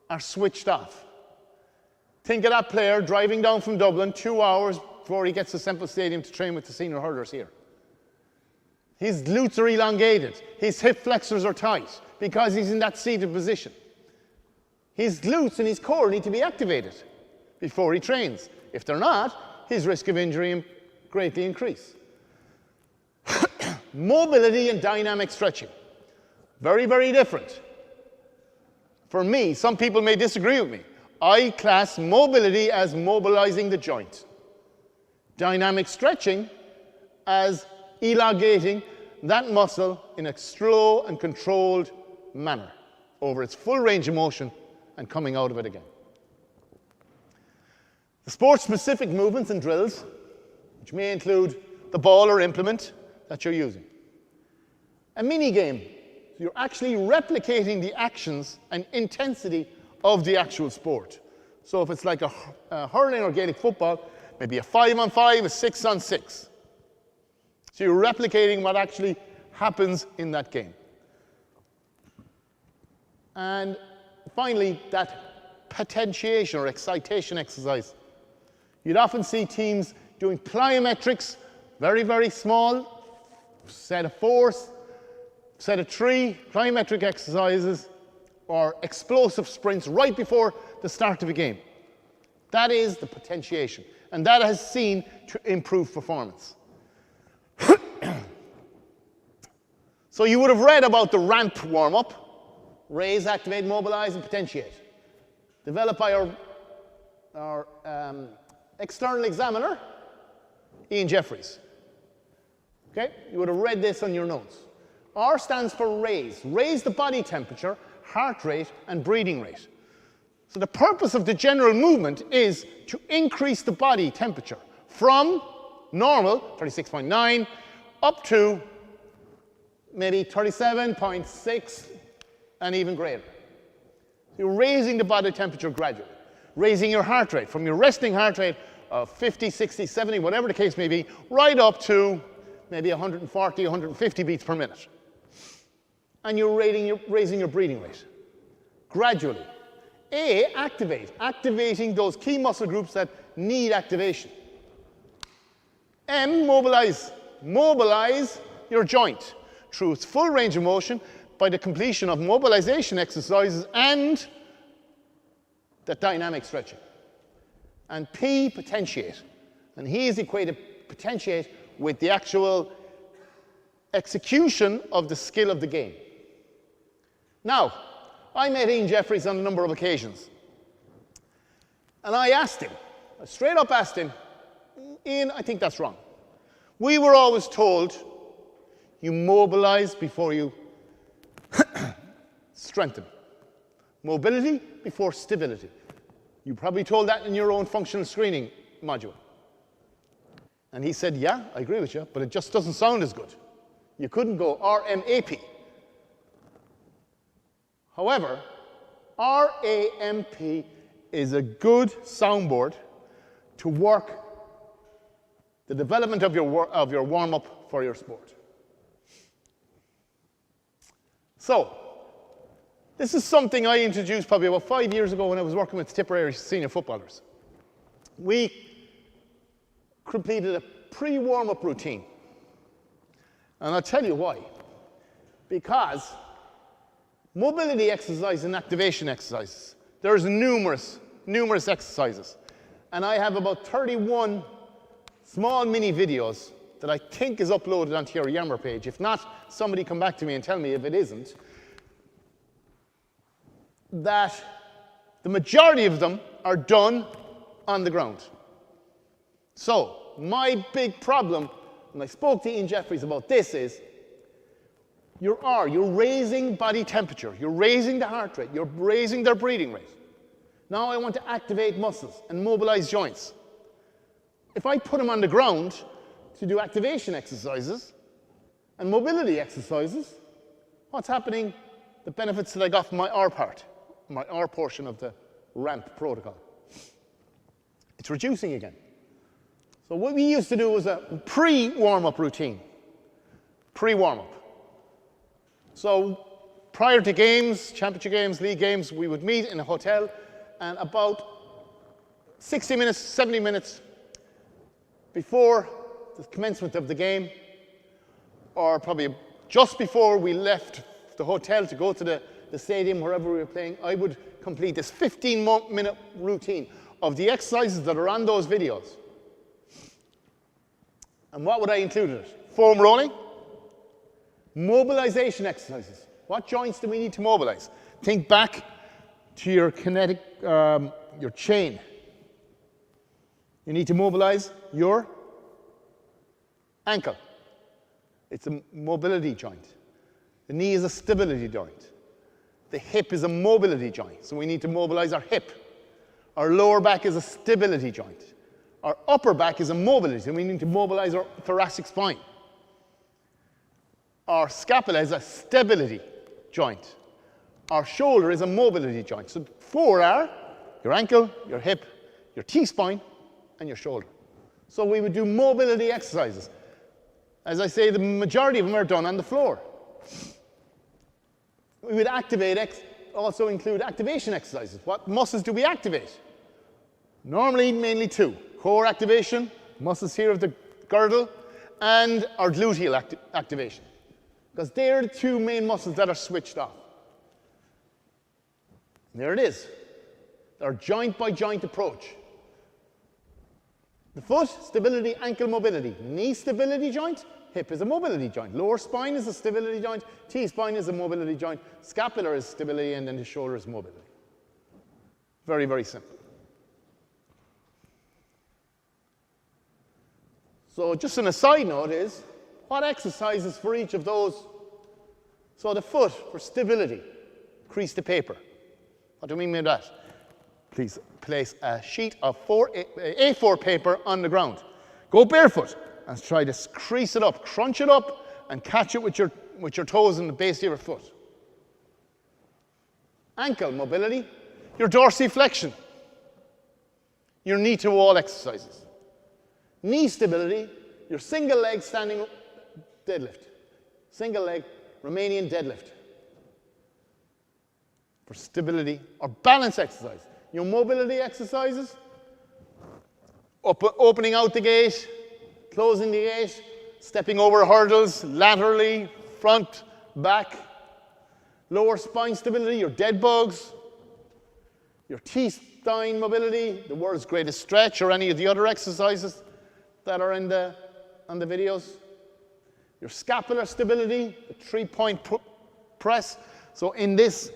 are switched off. Think of that player driving down from Dublin 2 hours before he gets to Semple Stadium to train with the senior hurlers here. His glutes are elongated. His hip flexors are tight because he's in that seated position. His glutes and his core need to be activated before he trains. If they're not, his risk of injury greatly increase. Mobility and dynamic stretching. Very, very different. For me, some people may disagree with me. I class mobility as mobilizing the joint. Dynamic stretching as elongating that muscle in a slow and controlled manner over its full range of motion and coming out of it again. The sport-specific movements and drills, which may include the ball or implement that you're using. A mini game. You're actually replicating the actions and intensity of the actual sport. So if it's like a hurling or Gaelic football, maybe a 5-on-5, a 6-on-6. So you're replicating what actually happens in that game. And finally, that potentiation or excitation exercise. You'd often see teams doing plyometrics, very, very small, set of 4, set of 3 plyometric exercises or explosive sprints right before the start of a game. That is the potentiation, and that has seen to improve performance. So you would have read about the ramp warm-up. Raise, activate, mobilize, and potentiate. Developed by our external examiner, Ian Jeffries. Okay? You would have read this on your notes. R stands for raise. Raise the body temperature, heart rate, and breathing rate. So the purpose of the general movement is to increase the body temperature from normal, 36.9, up to maybe 37.6 and even greater. You're raising the body temperature gradually, raising your heart rate from your resting heart rate of 50, 60, 70, whatever the case may be, right up to maybe 140, 150 beats per minute. And you're raising your breathing rate gradually. A, activating those key muscle groups that need activation. M, mobilize your joint through its full range of motion by the completion of mobilization exercises and the dynamic stretching. And P, potentiate. And he's equated potentiate with the actual execution of the skill of the game. Now, I met Ian Jeffries on a number of occasions. And I straight up asked him, Ian, I think that's wrong. We were always told you mobilize before you strengthen. Mobility before stability. You probably told that in your own functional screening module. And he said, yeah, I agree with you, but it just doesn't sound as good. You couldn't go RMAP. However, RAMP is a good soundboard to work the development of your warm-up for your sport. So, this is something I introduced probably about 5 years ago when I was working with Tipperary senior footballers. We completed a pre-warm-up routine. And I'll tell you why. Because mobility exercise and activation exercises, there's numerous exercises. And I have about 31 small mini videos that I think is uploaded onto your Yammer page. If not, somebody come back to me and tell me if it isn't. That the majority of them are done on the ground. So, my big problem, when I spoke to Ian Jeffries about this, is you're raising body temperature, you're raising the heart rate, you're raising their breathing rate. Now I want to activate muscles and mobilize joints. If I put them on the ground to do activation exercises and mobility exercises, what's happening? The benefits that I got from my R part, my R portion of the ramp protocol. It's reducing again. So what we used to do was a pre-warm-up routine. Pre-warm-up. So prior to games, championship games, league games, we would meet in a hotel, and about 60 minutes, 70 minutes before the commencement of the game, or probably just before we left the hotel to go to the stadium, wherever we were playing, I would complete this 15-minute routine of the exercises that are on those videos. And what would I include in it? Foam rolling, mobilization exercises. What joints do we need to mobilize? Think back to your kinetic, your chain. You need to mobilize your ankle. It's a mobility joint. The knee is a stability joint. The hip is a mobility joint, so we need to mobilize our hip. Our lower back is a stability joint. Our upper back is a mobility, and we need to mobilize our thoracic spine. Our scapula is a stability joint. Our shoulder is a mobility joint. So 4 are your ankle, your hip, your T-spine, and your shoulder. So we would do mobility exercises. As I say, the majority of them are done on the floor. We would also include activation exercises. What muscles do we activate? Normally, mainly 2. Core activation, muscles here of the girdle, and our gluteal activation. Because they're the 2 main muscles that are switched off. There it is. Our joint-by-joint approach. The foot, stability, ankle mobility. Knee stability joint, Hip is a mobility joint. Lower spine is a stability joint. T-spine is a mobility joint. Scapular is stability, and then the shoulder is mobility. Very, very simple. So just an aside note is, what exercises for each of those? So the foot for stability, crease the paper. What do we mean by that? Please place a sheet of A4 paper on the ground. Go barefoot and try to crease it up, crunch it up, and catch it with your toes in the base of your foot. Ankle mobility, your dorsiflexion, your knee to wall exercises. Knee stability, your single leg standing deadlift. Single leg Romanian deadlift. For stability or balance exercise. Your mobility exercises, opening out the gate, closing the gate, stepping over hurdles laterally, front, back. Lower spine stability, your dead bugs. Your T-spine mobility, the world's greatest stretch, or any of the other exercises that are on the videos. Your scapular stability, the 3-point press. So in this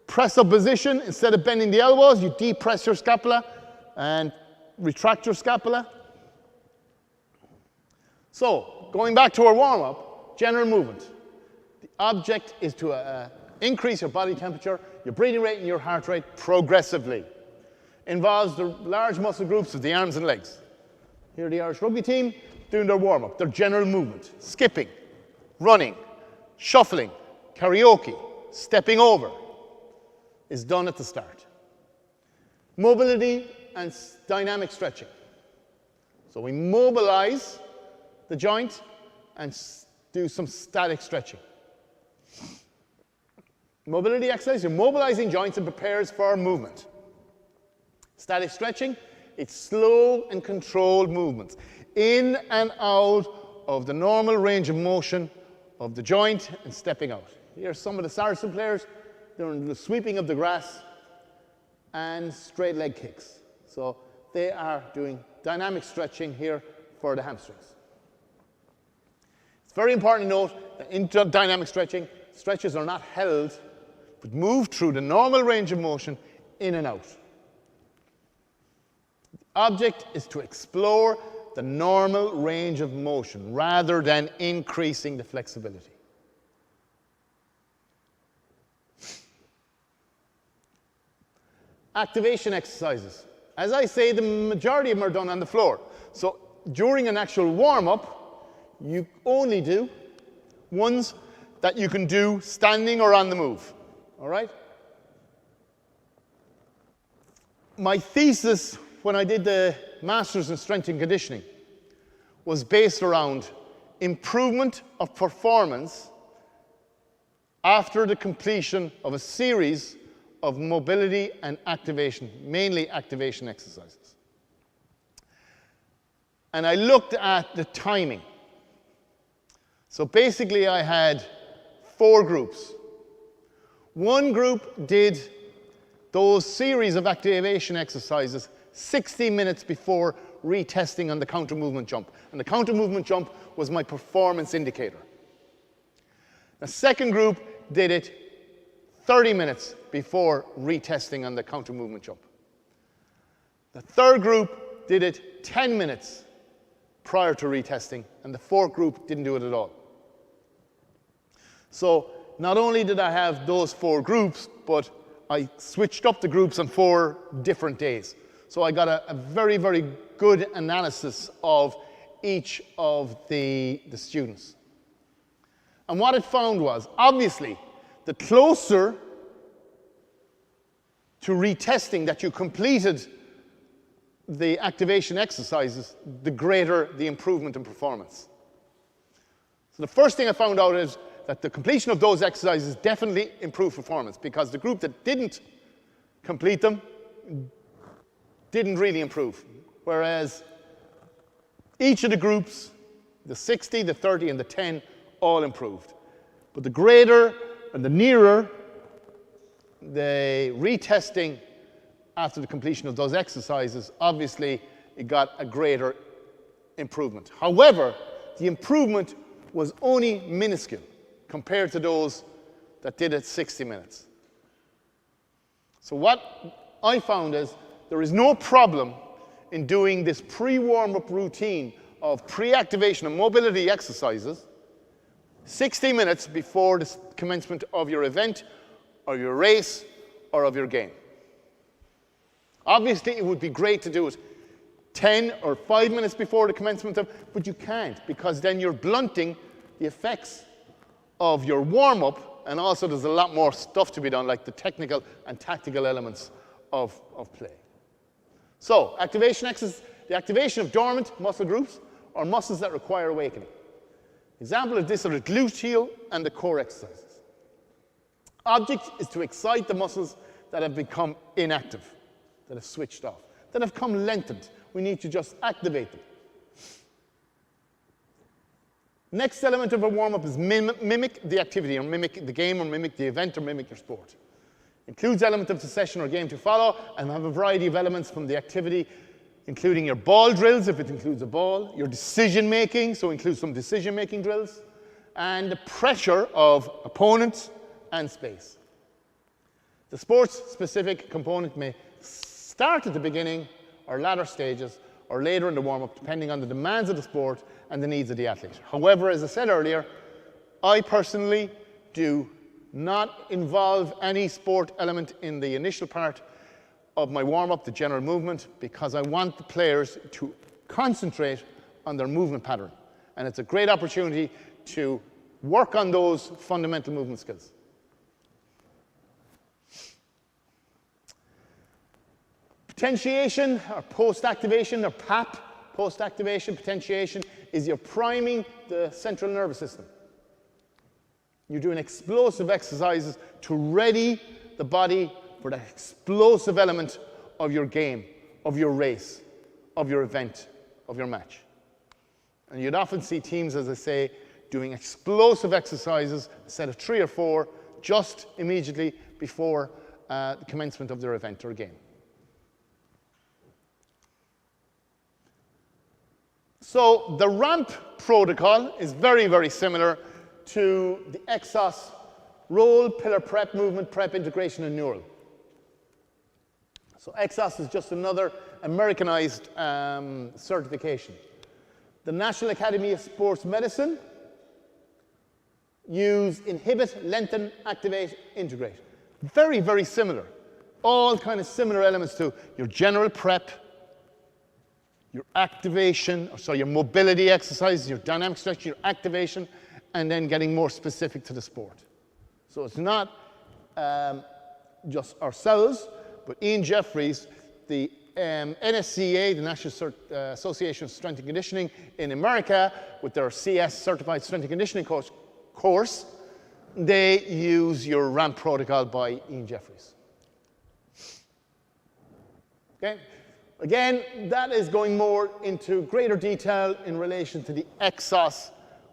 press-up position, instead of bending the elbows, you depress your scapula and retract your scapula. So, going back to our warm-up, general movement. The object is to increase your body temperature, your breathing rate, and your heart rate progressively. Involves the large muscle groups of the arms and legs. Here the Irish rugby team doing their warm-up, their general movement. Skipping, running, shuffling, karaoke, stepping over is done at the start. Mobility and dynamic stretching. So we mobilize the joint and do some static stretching. Mobility exercise, you're mobilizing joints and prepares for movement. Static stretching, it's slow and controlled movements. In and out of the normal range of motion of the joint and stepping out. Here's some of the Saracen players doing the sweeping of the grass and straight leg kicks. So they are doing dynamic stretching here for the hamstrings. It's very important to note that in dynamic stretching, stretches are not held, but move through the normal range of motion in and out. The object is to explore the normal range of motion rather than increasing the flexibility. Activation exercises. As I say, the majority of them are done on the floor. So during an actual warm-up, you only do ones that you can do standing or on the move. All right? My thesis when I did the Masters in Strength and Conditioning was based around improvement of performance after the completion of a series of mobility and activation, mainly activation exercises. And I looked at the timing. So basically I had 4 groups. One group did those series of activation exercises 60 minutes before retesting on the counter movement jump. And the counter movement jump was my performance indicator. The second group did it 30 minutes before retesting on the counter movement jump. The third group did it 10 minutes prior to retesting, and the fourth group didn't do it at all. So not only did I have those 4 groups, but I switched up the groups on 4 different days. So I got a very, very good analysis of each of the students. And what it found was, obviously, the closer to retesting that you completed the activation exercises, the greater the improvement in performance. So the first thing I found out is that the completion of those exercises definitely improved performance, because the group that didn't complete them didn't really improve. Whereas each of the groups, the 60, the 30, and the 10, all improved. But the greater and the nearer the retesting after the completion of those exercises, obviously it got a greater improvement. However, the improvement was only minuscule compared to those that did it 60 minutes. So what I found is there is no problem in doing this pre-warm-up routine of pre-activation and mobility exercises 60 minutes before the commencement of your event or your race or of your game. Obviously, it would be great to do it 10 or 5 minutes before the commencement of, but you can't, because then you're blunting the effects of your warm-up, and also there's a lot more stuff to be done, like the technical and tactical elements of play. So, the activation of dormant muscle groups or muscles that require awakening. Example of this are the gluteal and the core exercises. Object is to excite the muscles that have become inactive, that have switched off, that have come lengthened. We need to just activate them. Next element of a warm-up is mimic the activity, or mimic the game, or mimic the event, or mimic your sport. Includes elements of the session or game to follow, and have a variety of elements from the activity, including your ball drills, if it includes a ball, your decision-making, so includes some decision-making drills, and the pressure of opponents and space. The sports-specific component may start at the beginning or latter stages or later in the warm-up, depending on the demands of the sport and the needs of the athlete. However, as I said earlier, I personally do not involve any sport element in the initial part of my warm-up, the general movement, because I want the players to concentrate on their movement pattern. And it's a great opportunity to work on those fundamental movement skills. Potentiation, or post-activation, or PAP, post-activation, potentiation, is you're priming the central nervous system. You're doing explosive exercises to ready the body for the explosive element of your game, of your race, of your event, of your match. And you'd often see teams, as I say, doing explosive exercises, a set of 3 or 4, just immediately before the commencement of their event or game. So the RAMP protocol is very, very similar to the EXOS roll, pillar prep, movement prep, integration, and neural. So EXOS is just another Americanized certification. The National Academy of Sports Medicine use inhibit, lengthen, activate, integrate. Very, very similar. All kind of similar elements to your general prep, your activation, your mobility exercises, your dynamic stretching, your activation, and then getting more specific to the sport. So it's not just ourselves, but Ian Jeffries, the NSCA, the National Association of Strength and Conditioning in America, with their CS Certified Strength and Conditioning course, they use your RAMP protocol by Ian Jeffries. Okay? Again, that is going more into greater detail in relation to the EXOS,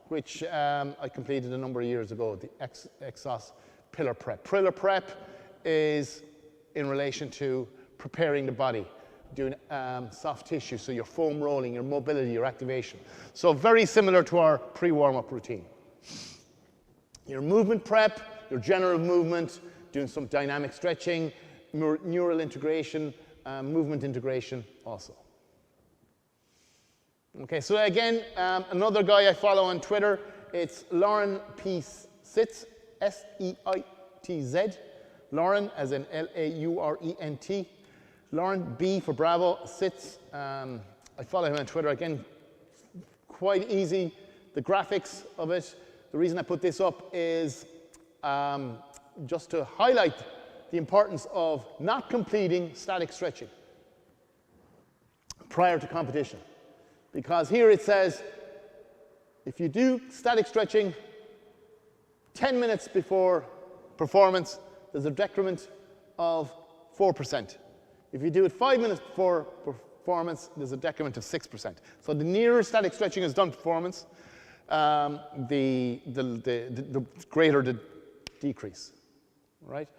which I completed a number of years ago, the EXOS Pillar Prep. Pillar Prep is in relation to preparing the body, doing soft tissue, so your foam rolling, your mobility, your activation. So very similar to our pre-warm-up routine. Your movement prep, your general movement, doing some dynamic stretching, neural integration, movement integration also. Okay, so again, another guy I follow on Twitter, it's Lauren P. Sitz, S-E-I-T-Z. Lauren, as in L-A-U-R-E-N-T. Lauren B for Bravo, Sitz. I follow him on Twitter. Again, quite easy. The graphics of it. The reason I put this up is just to highlight the importance of not completing static stretching prior to competition. Because here it says, if you do static stretching 10 minutes before performance, there's a decrement of 4%. If you do it 5 minutes before performance, there's a decrement of 6%. So the nearer static stretching is done performance, the greater the decrease, right?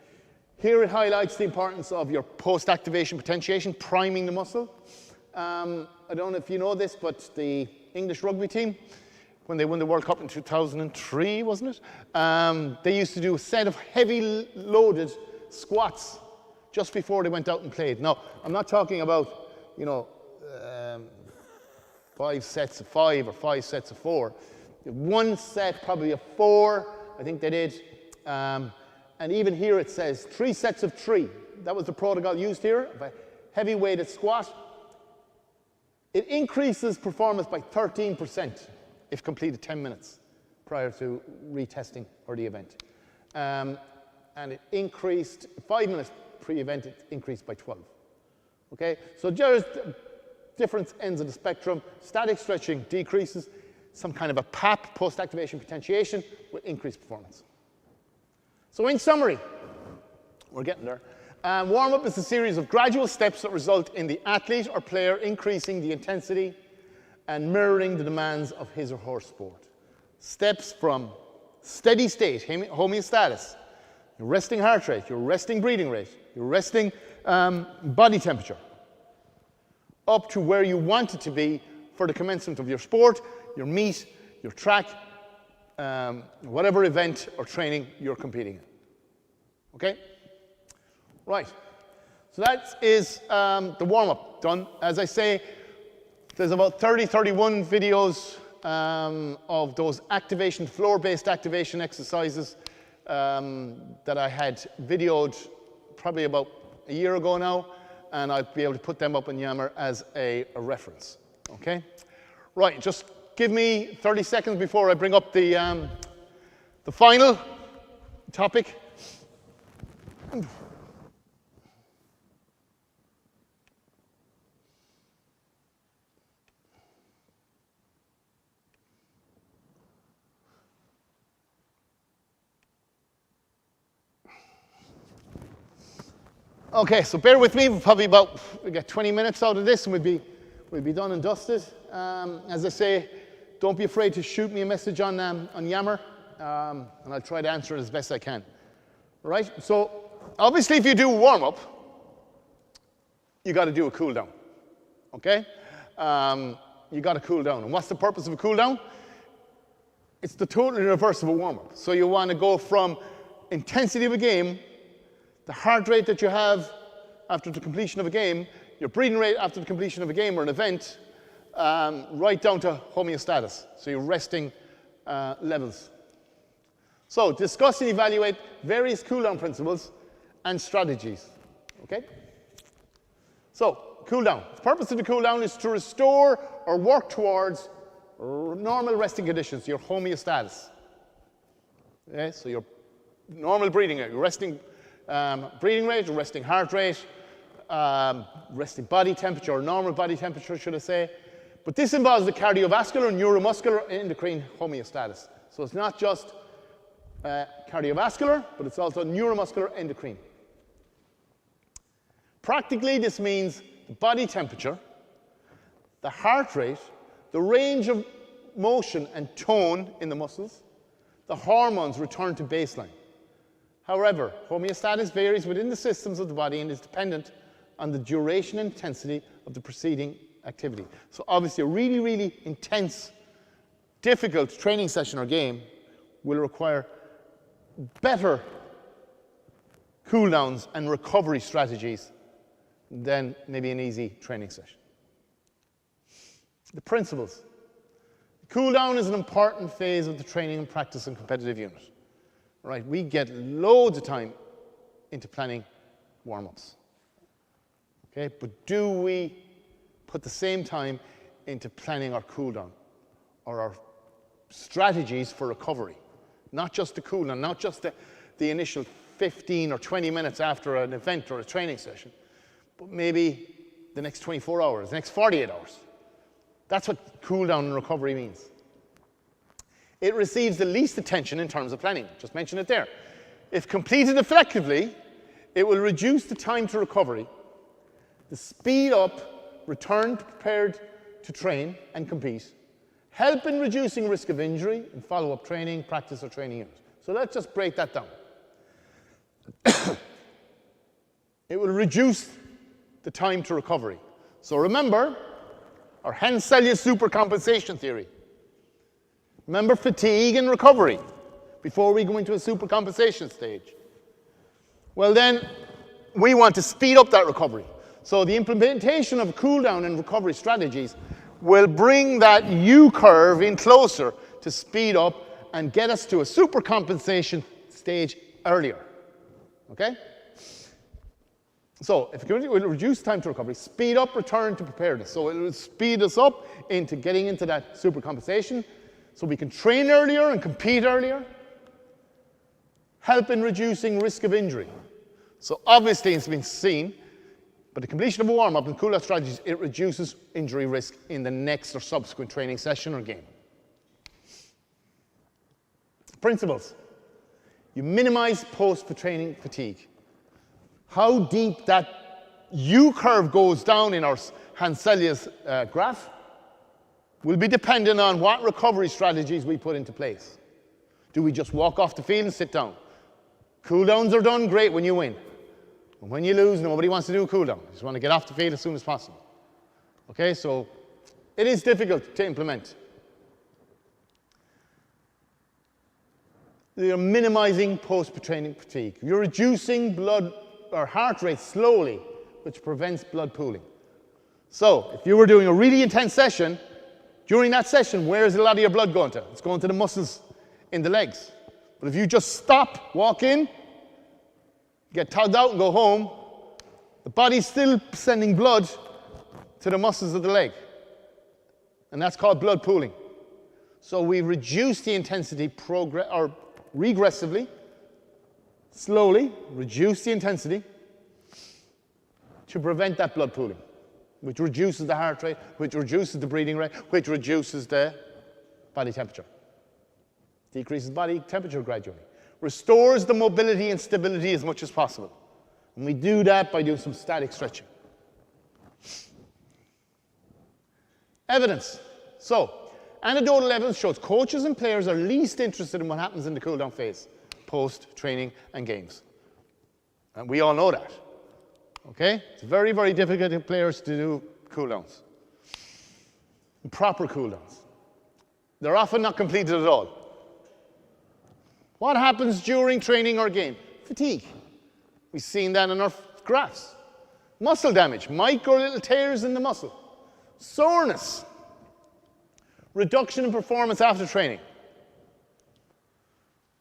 Here it highlights the importance of your post-activation potentiation, priming the muscle. I don't know if you know this, but the English rugby team when they won the World Cup in 2003, wasn't it? They used to do a set of heavy loaded squats just before they went out and played. Now, I'm not talking about, 5 sets of 5 or 5 sets of 4. One set, probably of 4, I think they did. And even here it says 3 sets of 3. That was the protocol used here, a heavy weighted squat. It increases performance by 13% if completed 10 minutes prior to retesting or the event. And it increased, 5 minutes pre-event, it increased by 12. Okay, so just different ends of the spectrum. Static stretching decreases. Some kind of a PAP, post-activation potentiation, will increase performance. So in summary, we're getting there. Warm-up is a series of gradual steps that result in the athlete or player increasing the intensity and mirroring the demands of his or her sport. Steps from steady state, homeostasis, your resting heart rate, your resting breathing rate, your resting body temperature, up to where you want it to be for the commencement of your sport, your meet, your track, whatever event or training you're competing in. Okay? Right. So that is the warm-up done. As I say, there's about 31 videos of those activation, floor-based activation exercises that I had videoed probably about a year ago now, and I'll be able to put them up on Yammer as a reference. Okay? Right, just give me 30 seconds before I bring up the final topic. Okay, so bear with me. We get 20 minutes out of this, and we'll be done and dusted. As I say, don't be afraid to shoot me a message on Yammer, and I'll try to answer it as best I can. All right? So obviously, if you do warm up, you got to do a cool down. Okay? You got to cool down. And what's the purpose of a cool down? It's the totally reverse of a warm up. So you want to go from intensity of a game, the heart rate that you have after the completion of a game, your breathing rate after the completion of a game or an event, right down to homeostasis, so your resting levels. So discuss and evaluate various cool-down principles and strategies. Okay? So, cool-down. The purpose of the cool-down is to restore or work towards normal resting conditions, your homeostasis. Okay? So your normal breathing rate, your resting breathing rate, your resting heart rate, resting body temperature, or normal body temperature, should I say. But this involves the cardiovascular, neuromuscular, endocrine homeostasis. So it's not just cardiovascular, but it's also neuromuscular, endocrine. Practically, this means the body temperature, the heart rate, the range of motion and tone in the muscles, the hormones return to baseline. However, homeostasis varies within the systems of the body and is dependent on the duration and intensity of the preceding activity. So obviously a really, really intense, difficult training session or game will require better cool downs and recovery strategies than maybe an easy training session. The principles. The cool down is an important phase of the training and practice and competitive unit. Right, we get loads of time into planning warm-ups. Okay, but do we put the same time into planning our cool-down or our strategies for recovery? Not just the cool-down, not just the initial 15 or 20 minutes after an event or a training session, but maybe the next 24 hours, the next 48 hours. That's what cool-down and recovery means. It receives the least attention in terms of planning. Just mention it there. If completed effectively, it will reduce the time to recovery, the speed up, return prepared to train and compete, help in reducing risk of injury in follow-up training, practice or training units. So let's just break that down. It will reduce the time to recovery. So remember our Henselius supercompensation theory. Remember fatigue and recovery before we go into a supercompensation stage. Well then, we want to speed up that recovery. So the implementation of cool down and recovery strategies will bring that U-curve in closer to speed up and get us to a supercompensation stage earlier. Okay? So if it will reduce time to recovery, speed up return to preparedness. So it will speed us up into getting into that supercompensation so we can train earlier and compete earlier. Help in reducing risk of injury. So obviously it's been seen, but the completion of a warm-up and cool-down strategies, it reduces injury risk in the next or subsequent training session or game. Principles. You minimize post-training fatigue. How deep that U-curve goes down in our Henselius graph will be dependent on what recovery strategies we put into place. Do we just walk off the field and sit down? Cool downs are done, great when you win. And when you lose, nobody wants to do a cool down. You just want to get off the field as soon as possible. Okay, so it is difficult to implement. You're minimizing post-training fatigue. You're reducing blood or heart rate slowly, which prevents blood pooling. So if you were doing a really intense session, during that session, where is a lot of your blood going to? It's going to the muscles in the legs. But if you just stop, walk in, get tugged out and go home, the body's still sending blood to the muscles of the leg. And that's called blood pooling. So we reduce the intensity regressively, slowly, reduce the intensity to prevent that blood pooling, which reduces the heart rate, which reduces the breathing rate, which reduces the body temperature. Decreases body temperature gradually. Restores the mobility and stability as much as possible. And we do that by doing some static stretching. Evidence. So, anecdotal evidence shows coaches and players are least interested in what happens in the cool-down phase, post-training and games. And we all know that. Okay? It's very, very difficult for players to do cool-downs. Proper cool-downs. They're often not completed at all. What happens during training or game? Fatigue. We've seen that in our graphs. Muscle damage, micro little tears in the muscle. Soreness. Reduction in performance after training.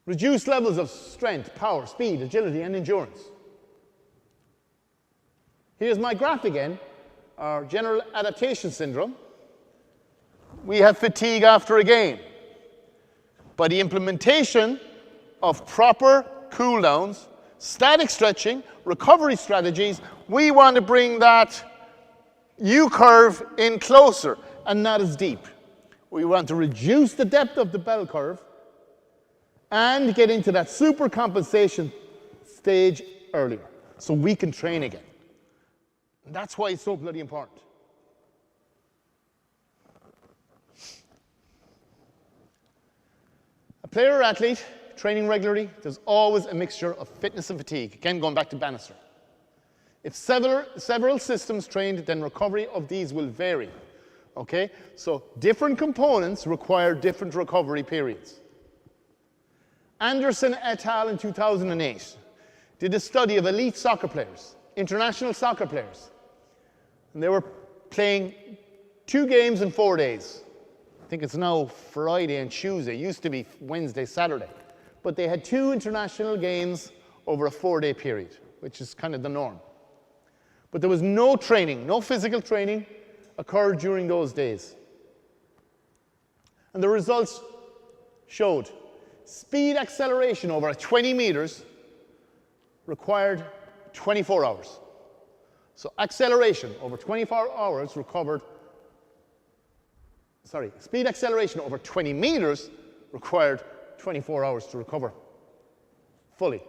Reduced levels of strength, power, speed, agility, and endurance. Here's my graph again, our general adaptation syndrome. We have fatigue after a game. By the implementation of proper cool downs, static stretching, recovery strategies, we want to bring that U-curve in closer and not as deep. We want to reduce the depth of the bell curve and get into that supercompensation stage earlier so we can train again. And that's why it's so bloody important. A player or athlete training regularly, there's always a mixture of fitness and fatigue. Again, going back to Bannister. If several systems trained, then recovery of these will vary. Okay? So different components require different recovery periods. Anderson et al. In 2008 did a study of elite soccer players, international soccer players. And they were playing 2 games in 4 days. I think it's now Friday and Tuesday. It used to be Wednesday, Saturday. But they had 2 international games over a 4-day period, which is kind of the norm. But there was no training, no physical training occurred during those days. And the results showed speed acceleration over 20 meters required 24 hours. So acceleration over 24 hours speed acceleration over 20 meters required 24 hours to recover fully.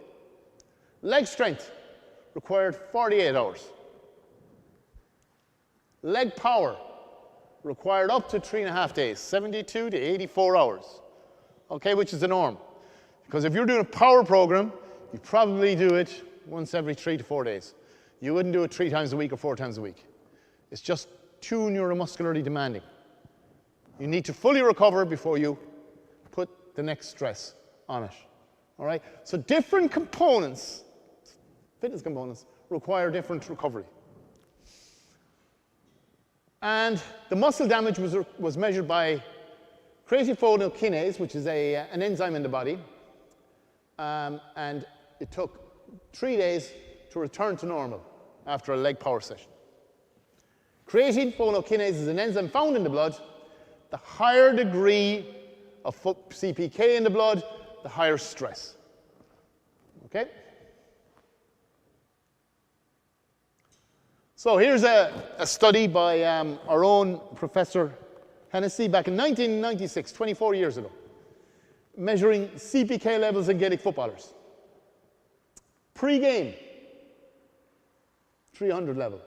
Leg strength required 48 hours. Leg power required up to 3.5 days, 72 to 84 hours, okay, which is the norm. Because if you're doing a power program, you probably do it once every 3 to 4 days. You wouldn't do it 3 times a week or 4 times a week. It's just too neuromuscularly demanding. You need to fully recover before you the next stress on it. All right? So different components, fitness components, require different recovery. And the muscle damage was measured by creatine kinase, which is an enzyme in the body. And it took 3 days to return to normal after a leg power session. Creatine kinase is an enzyme found in the blood. The higher degree of CPK in the blood, the higher stress. Okay? So here's a study by our own Professor Hennessy back in 1996, 24 years ago, measuring CPK levels in Gaelic footballers. Pre-game, 300 level.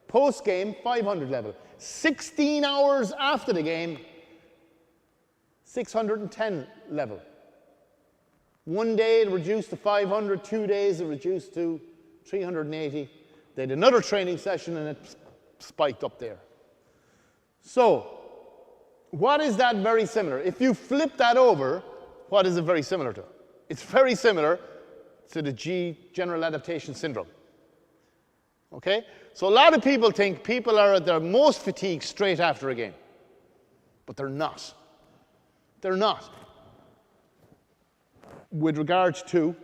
Post-game, 500 level. 16 hours after the game, 610 level. 1 day it reduced to 500, 2 days it reduced to 380. They had another training session and it spiked up there. So, what is that very similar? If you flip that over, what is it very similar to? It's very similar to the general adaptation syndrome. Okay? So a lot of people think people are at their most fatigued straight after a game. But they're not. They're not. With regards to,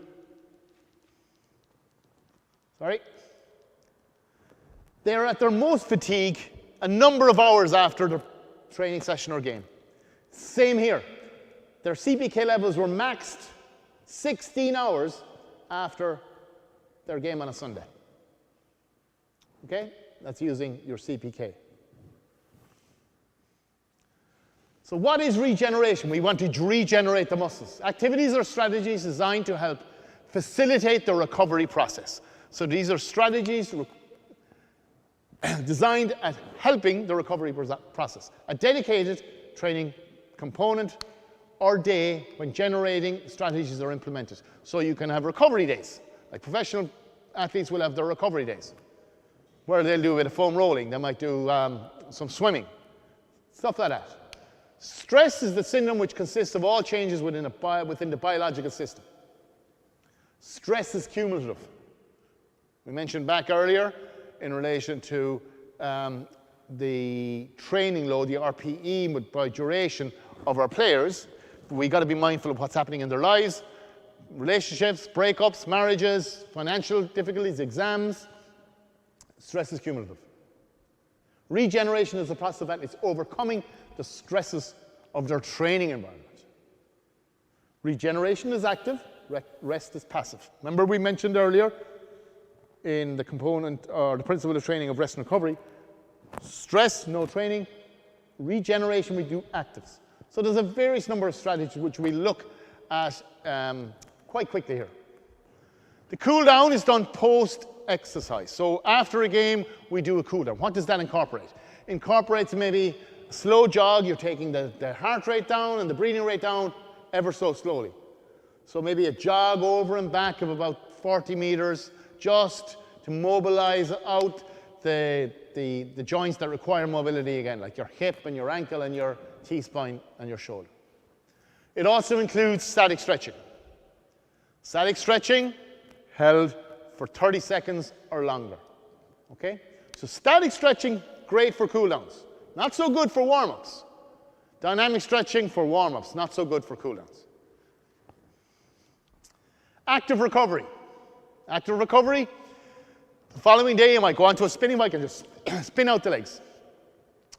they're at their most fatigue a number of hours after their training session or game. Same here. Their CPK levels were maxed 16 hours after their game on a Sunday. Okay? That's using your CPK. So what is regeneration? We want to regenerate the muscles. Activities or strategies designed to help facilitate the recovery process. So these are strategies designed at helping the recovery process. A dedicated training component or day when generating strategies are implemented. So you can have recovery days. Like professional athletes will have their recovery days, where they'll do a bit of foam rolling. They might do some swimming, stuff like that. Stress is the syndrome which consists of all changes within the biological system. Stress is cumulative. We mentioned back earlier in relation to the training load, the RPE by duration of our players. We got to be mindful of what's happening in their lives, relationships, breakups, marriages, financial difficulties, exams. Stress is cumulative. Regeneration is the process of athletes overcoming the stresses of their training environment. Regeneration is active, rest is passive. Remember we mentioned earlier in the component or the principle of training of rest and recovery, stress, no training, regeneration, we do actives. So there's a various number of strategies which we look at quite quickly here. The cool down is done post-exercise. So after a game, we do a cool down. What does that incorporate? Incorporates maybe a slow jog. You're taking the heart rate down and the breathing rate down ever so slowly. So maybe a jog over and back of about 40 meters just to mobilize out the joints that require mobility again, like your hip and your ankle and your T-spine and your shoulder. It also includes static stretching. Static stretching held for 30 seconds or longer. Okay? So static stretching, great for cool downs. Not so good for warm-ups. Dynamic stretching for warm-ups, not so good for cool downs. Active recovery. Active recovery, the following day you might go onto a spinning bike and just spin out the legs.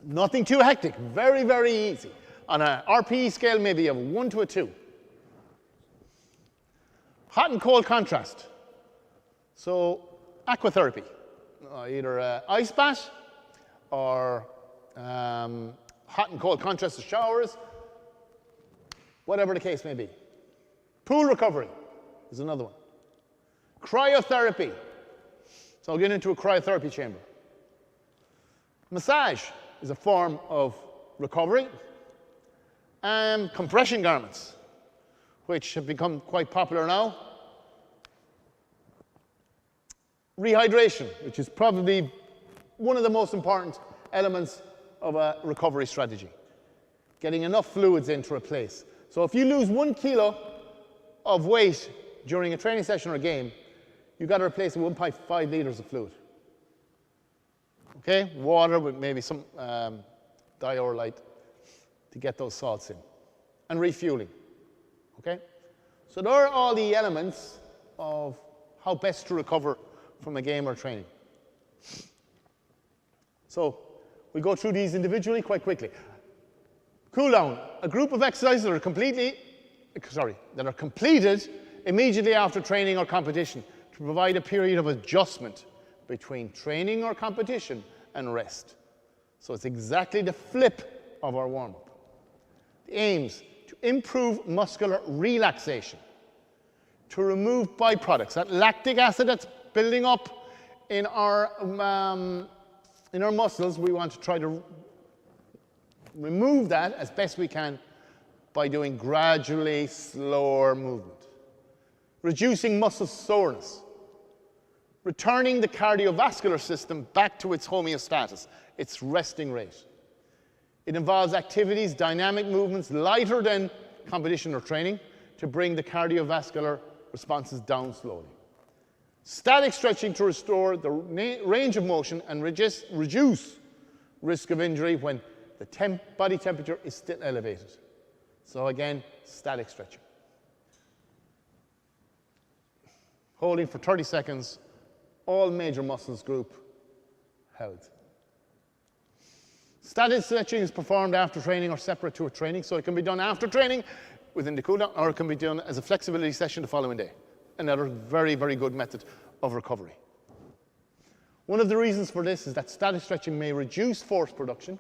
Nothing too hectic, very, very easy. On an RPE scale, maybe of 1 to a 2. Hot and cold contrast. So, aquatherapy, either an ice bath or hot and cold contrast showers, whatever the case may be. Pool recovery is another one. Cryotherapy. So I'll get into a cryotherapy chamber. Massage is a form of recovery. Compression garments, which have become quite popular now. Rehydration, which is probably one of the most important elements of a recovery strategy. Getting enough fluids in to replace. So if you lose 1 kilo of weight during a training session or a game, you've got to replace it with 1.5 litres of fluid. Okay? Water with maybe some diurolite to get those salts in. And refueling. Okay? So there are all the elements of how best to recover from a game or training. So we'll go through these individually quite quickly. Cool down. A group of exercises that are completed immediately after training or competition to provide a period of adjustment between training or competition and rest. So it's exactly the flip of our warm-up. The aims to improve muscular relaxation, to remove byproducts, that lactic acid that's building up in our muscles. We want to try to remove that as best we can by doing gradually slower movement. Reducing muscle soreness. Returning the cardiovascular system back to its homeostasis, its resting rate. It involves activities, dynamic movements, lighter than competition or training to bring the cardiovascular responses down slowly. Static stretching to restore the range of motion and reduce risk of injury when the body temperature is still elevated. So again, static stretching. Holding for 30 seconds, all major muscles group held. Static stretching is performed after training or separate to a training, so it can be done after training within the cooldown, or it can be done as a flexibility session the following day. Another very, very good method of recovery. One of the reasons for this is that static stretching may reduce force production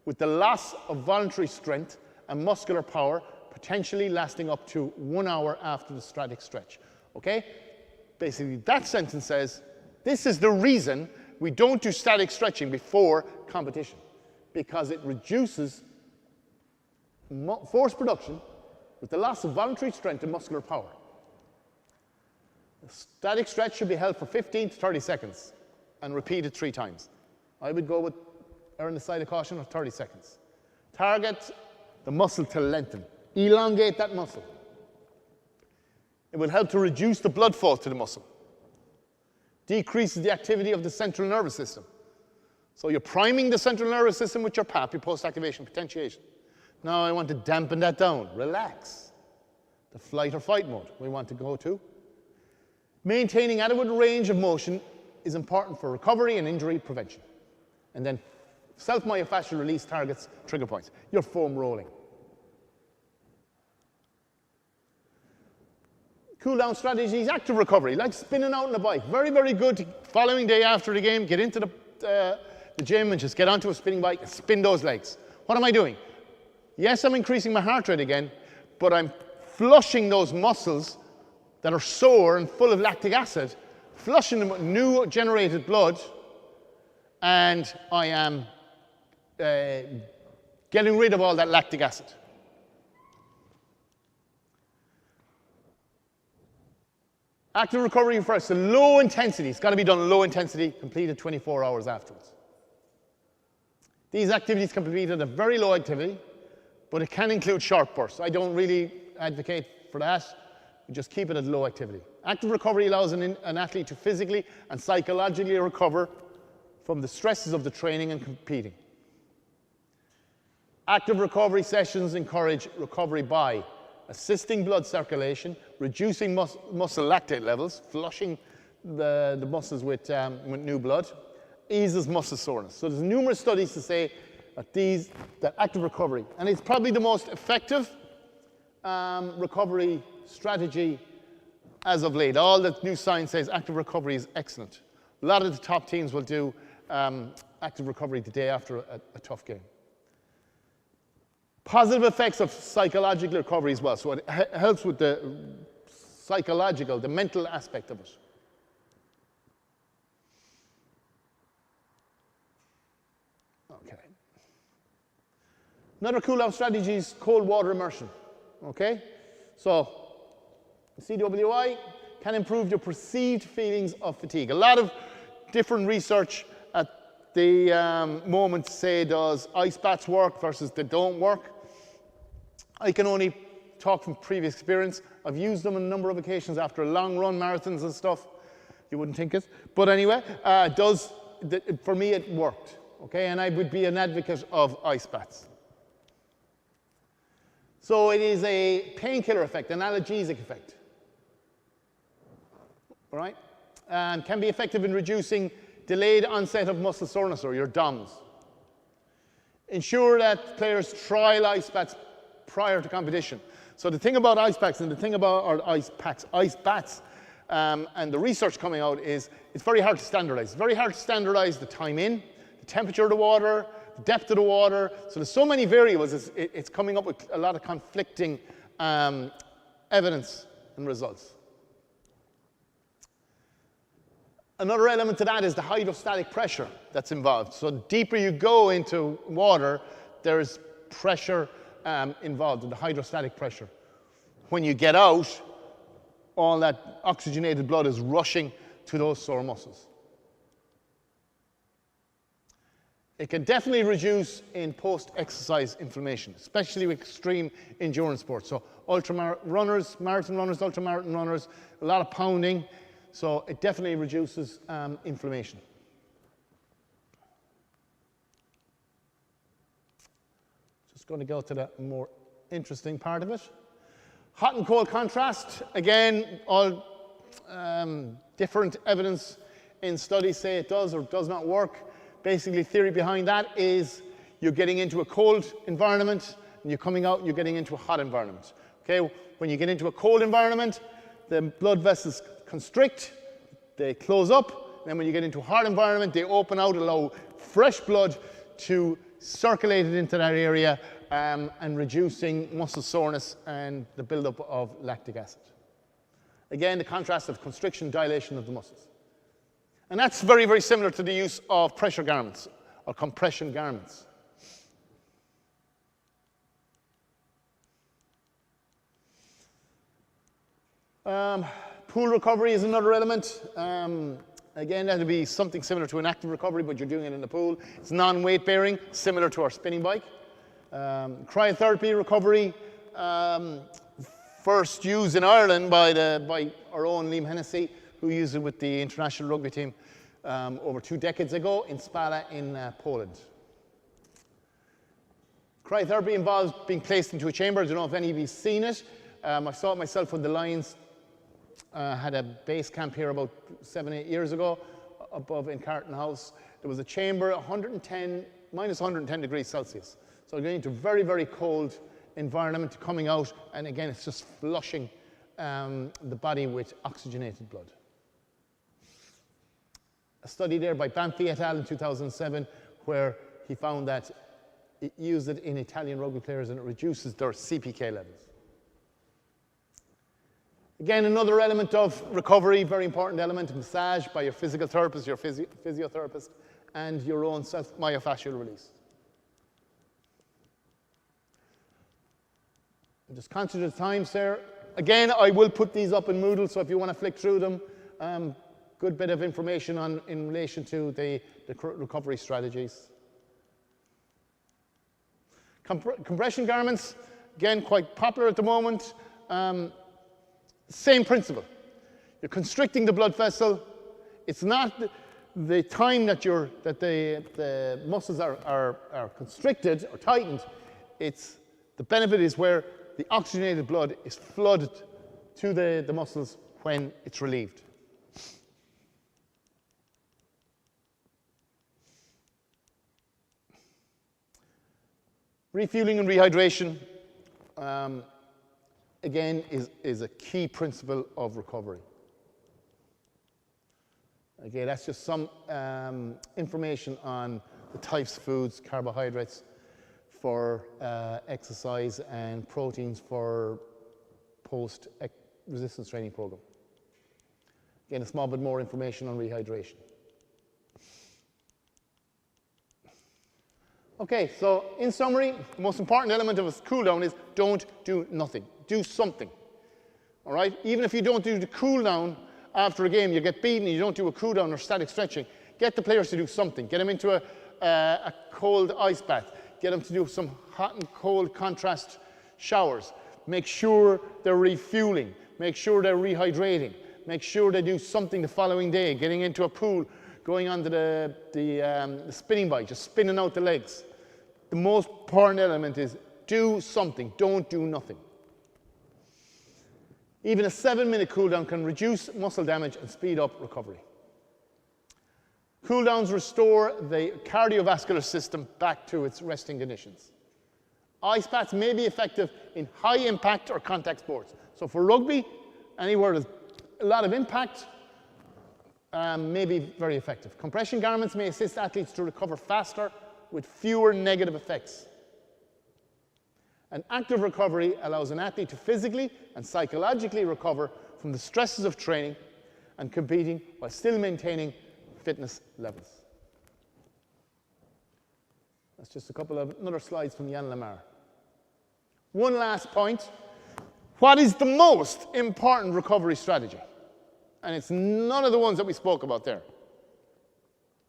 with the loss of voluntary strength and muscular power potentially lasting up to 1 hour after the static stretch. Okay? Basically, that sentence says, this is the reason we don't do static stretching before competition, because it reduces force production with the loss of voluntary strength and muscular power. A static stretch should be held for 15 to 30 seconds and repeated 3 times. I would go with err on the side of caution of 30 seconds. Target the muscle to lengthen. Elongate that muscle. It will help to reduce the blood flow to the muscle. Decreases the activity of the central nervous system. So you're priming the central nervous system with your PAP, your post-activation potentiation. Now I want to dampen that down. Relax. The flight or fight mode we want to go to. Maintaining adequate range of motion is important for recovery and injury prevention. And then self-myofascial release targets trigger points. Your foam rolling. Cool down strategies, active recovery, like spinning out on a bike. Very, very good. Following day after the game, get into the gym and just get onto a spinning bike and spin those legs. What am I doing? Yes, I'm increasing my heart rate again, but I'm flushing those muscles that are sore and full of lactic acid, flushing them with new generated blood, and I am getting rid of all that lactic acid. Active recovery first, so low intensity. It's got to be done low intensity, completed 24 hours afterwards. These activities can be completed at a very low activity, but it can include short bursts. I don't really advocate for that. You just keep it at low activity. Active recovery allows an athlete to physically and psychologically recover from the stresses of the training and competing. Active recovery sessions encourage recovery by assisting blood circulation, reducing muscle lactate levels, flushing the muscles with new blood, eases muscle soreness. So there's numerous studies to say that active recovery, and it's probably the most effective recovery strategy as of late. All the new science says active recovery is excellent. A lot of the top teams will do active recovery the day after a tough game. Positive effects of psychological recovery as well. So it helps with the psychological, the mental aspect of it. Okay. Another cool down strategy is cold water immersion. Okay? So, CWI can improve your perceived feelings of fatigue. A lot of different research at the moment say does ice baths work versus they don't work. I can only talk from previous experience. I've used them on a number of occasions after long run marathons and stuff. You wouldn't think it. But anyway, for me it worked. Okay, and I would be an advocate of ice baths. So it is a painkiller effect, an analgesic effect. All right? And can be effective in reducing delayed onset of muscle soreness, or your DOMS. Ensure that players trial ice baths prior to competition. So the thing about ice packs and the thing about ice baths, and the research coming out is it's very hard to standardize. It's very hard to standardize the time in, the temperature of the water, the depth of the water. So there's so many variables, it's coming up with a lot of conflicting evidence and results. Another element to that is the hydrostatic pressure that's involved. So the deeper you go into water, there's pressure involved in the hydrostatic pressure. When you get out, all that oxygenated blood is rushing to those sore muscles. It can definitely reduce in post-exercise inflammation, especially with extreme endurance sports. So marathon runners, ultramarathon runners, a lot of pounding. So it definitely reduces inflammation. Just going to go to the more interesting part of it. Hot and cold contrast. Again, all different evidence in studies say it does or does not work. Basically, theory behind that is you're getting into a cold environment and you're coming out and you're getting into a hot environment. Okay, when you get into a cold environment, the blood vessels constrict, they close up, and then when you get into a hot environment, they open out, allow fresh blood to circulate it into that area, and reducing muscle soreness and the buildup of lactic acid. Again, the contrast of constriction, dilation of the muscles. And that's very, very similar to the use of pressure garments or compression garments. Pool recovery is another element. Again, that would be something similar to an active recovery, but you're doing it in the pool. It's non-weight bearing, similar to our spinning bike. Cryotherapy recovery, first used in Ireland by our own Liam Hennessy, who used it with the international rugby team over 2 decades ago in Spala in Poland. Cryotherapy involves being placed into a chamber. I don't know if any of you have seen it. I saw it myself when the Lions had a base camp here about 7-8 years ago above in Carton House. There was a chamber, minus 110 degrees Celsius. So going into a very, very cold environment, coming out, and again, it's just flushing the body with oxygenated blood. A study there by Banfi et al. In 2007, where he found that it used it in Italian rugby players and it reduces their CPK levels. Again, another element of recovery, very important element, massage by your physical therapist, your physiotherapist, and your own myofascial release. I'm just conscious of time, sir. Again, I will put these up in Moodle, so if you want to flick through them, good bit of information in relation to the recovery strategies. Compression garments, again, quite popular at the moment. Same principle. You're constricting the blood vessel. It's not the time that the muscles are constricted or tightened. It's the benefit is where the oxygenated blood is flooded to the muscles when it's relieved. Refueling and rehydration, again, is a key principle of recovery. Okay, that's just some information on the types of foods, carbohydrates for exercise and proteins for post-resistance training program. Again, a small bit more information on rehydration. Okay, so in summary, the most important element of a cool down is don't do nothing. Do something. All right? Even if you don't do the cool down after a game, you get beaten, you don't do a cool down or static stretching, get the players to do something. Get them into a cold ice bath. Get them to do some hot and cold contrast showers. Make sure they're refueling. Make sure they're rehydrating. Make sure they do something the following day, getting into a pool, going onto the spinning bike, just spinning out the legs. The most important element is do something, don't do nothing. Even a 7-minute cool down can reduce muscle damage and speed up recovery. Cool downs restore the cardiovascular system back to its resting conditions. Ice baths may be effective in high impact or contact sports. So for rugby, anywhere there's a lot of impact may be very effective. Compression garments may assist athletes to recover faster with fewer negative effects. An active recovery allows an athlete to physically and psychologically recover from the stresses of training and competing while still maintaining fitness levels. That's just a couple of other slides from Jan Lamar. One last point. What is the most important recovery strategy? And it's none of the ones that we spoke about there.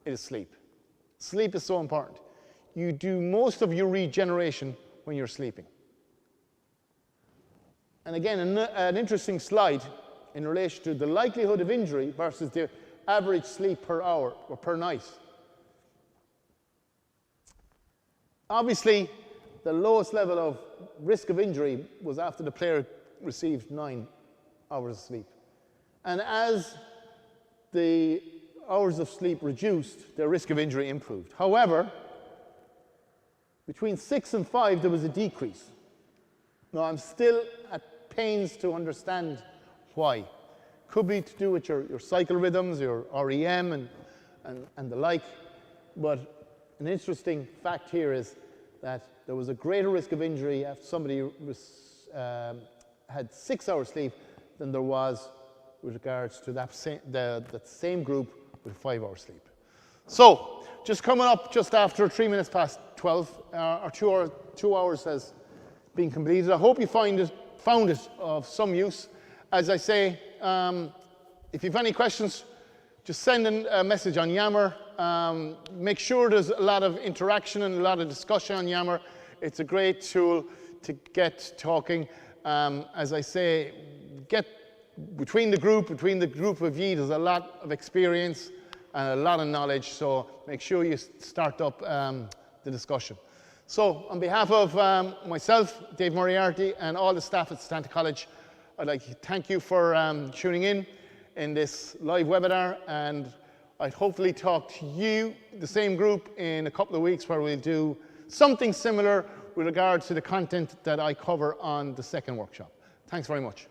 It is sleep. Sleep is so important. You do most of your regeneration when you're sleeping. And again, an interesting slide in relation to the likelihood of injury versus the average sleep per hour or per night. Obviously, the lowest level of risk of injury was after the player received 9 hours of sleep. And as the hours of sleep reduced, their risk of injury improved. However, between 6 and 5, there was a decrease. Now, I'm still at pains to understand why. Could be to do with your cycle rhythms, your REM, and the like. But an interesting fact here is that there was a greater risk of injury after somebody had 6 hours sleep than there was with regards to that same group with 5 hours sleep. So, just coming up just after 3 minutes past 12, our 2 hours has been completed. I hope you found it of some use. As I say, if you have any questions, just send a message on Yammer. Make sure there's a lot of interaction and a lot of discussion on Yammer. It's a great tool to get talking. As I say, between the group of you, there's a lot of experience and a lot of knowledge, so make sure you start up the discussion. So, on behalf of myself, Dave Moriarty, and all the staff at Setanta College, I'd like to thank you for tuning in this live webinar, and I'd hopefully talk to you, the same group, in a couple of weeks where we'll do something similar with regard to the content that I cover on the second workshop. Thanks very much.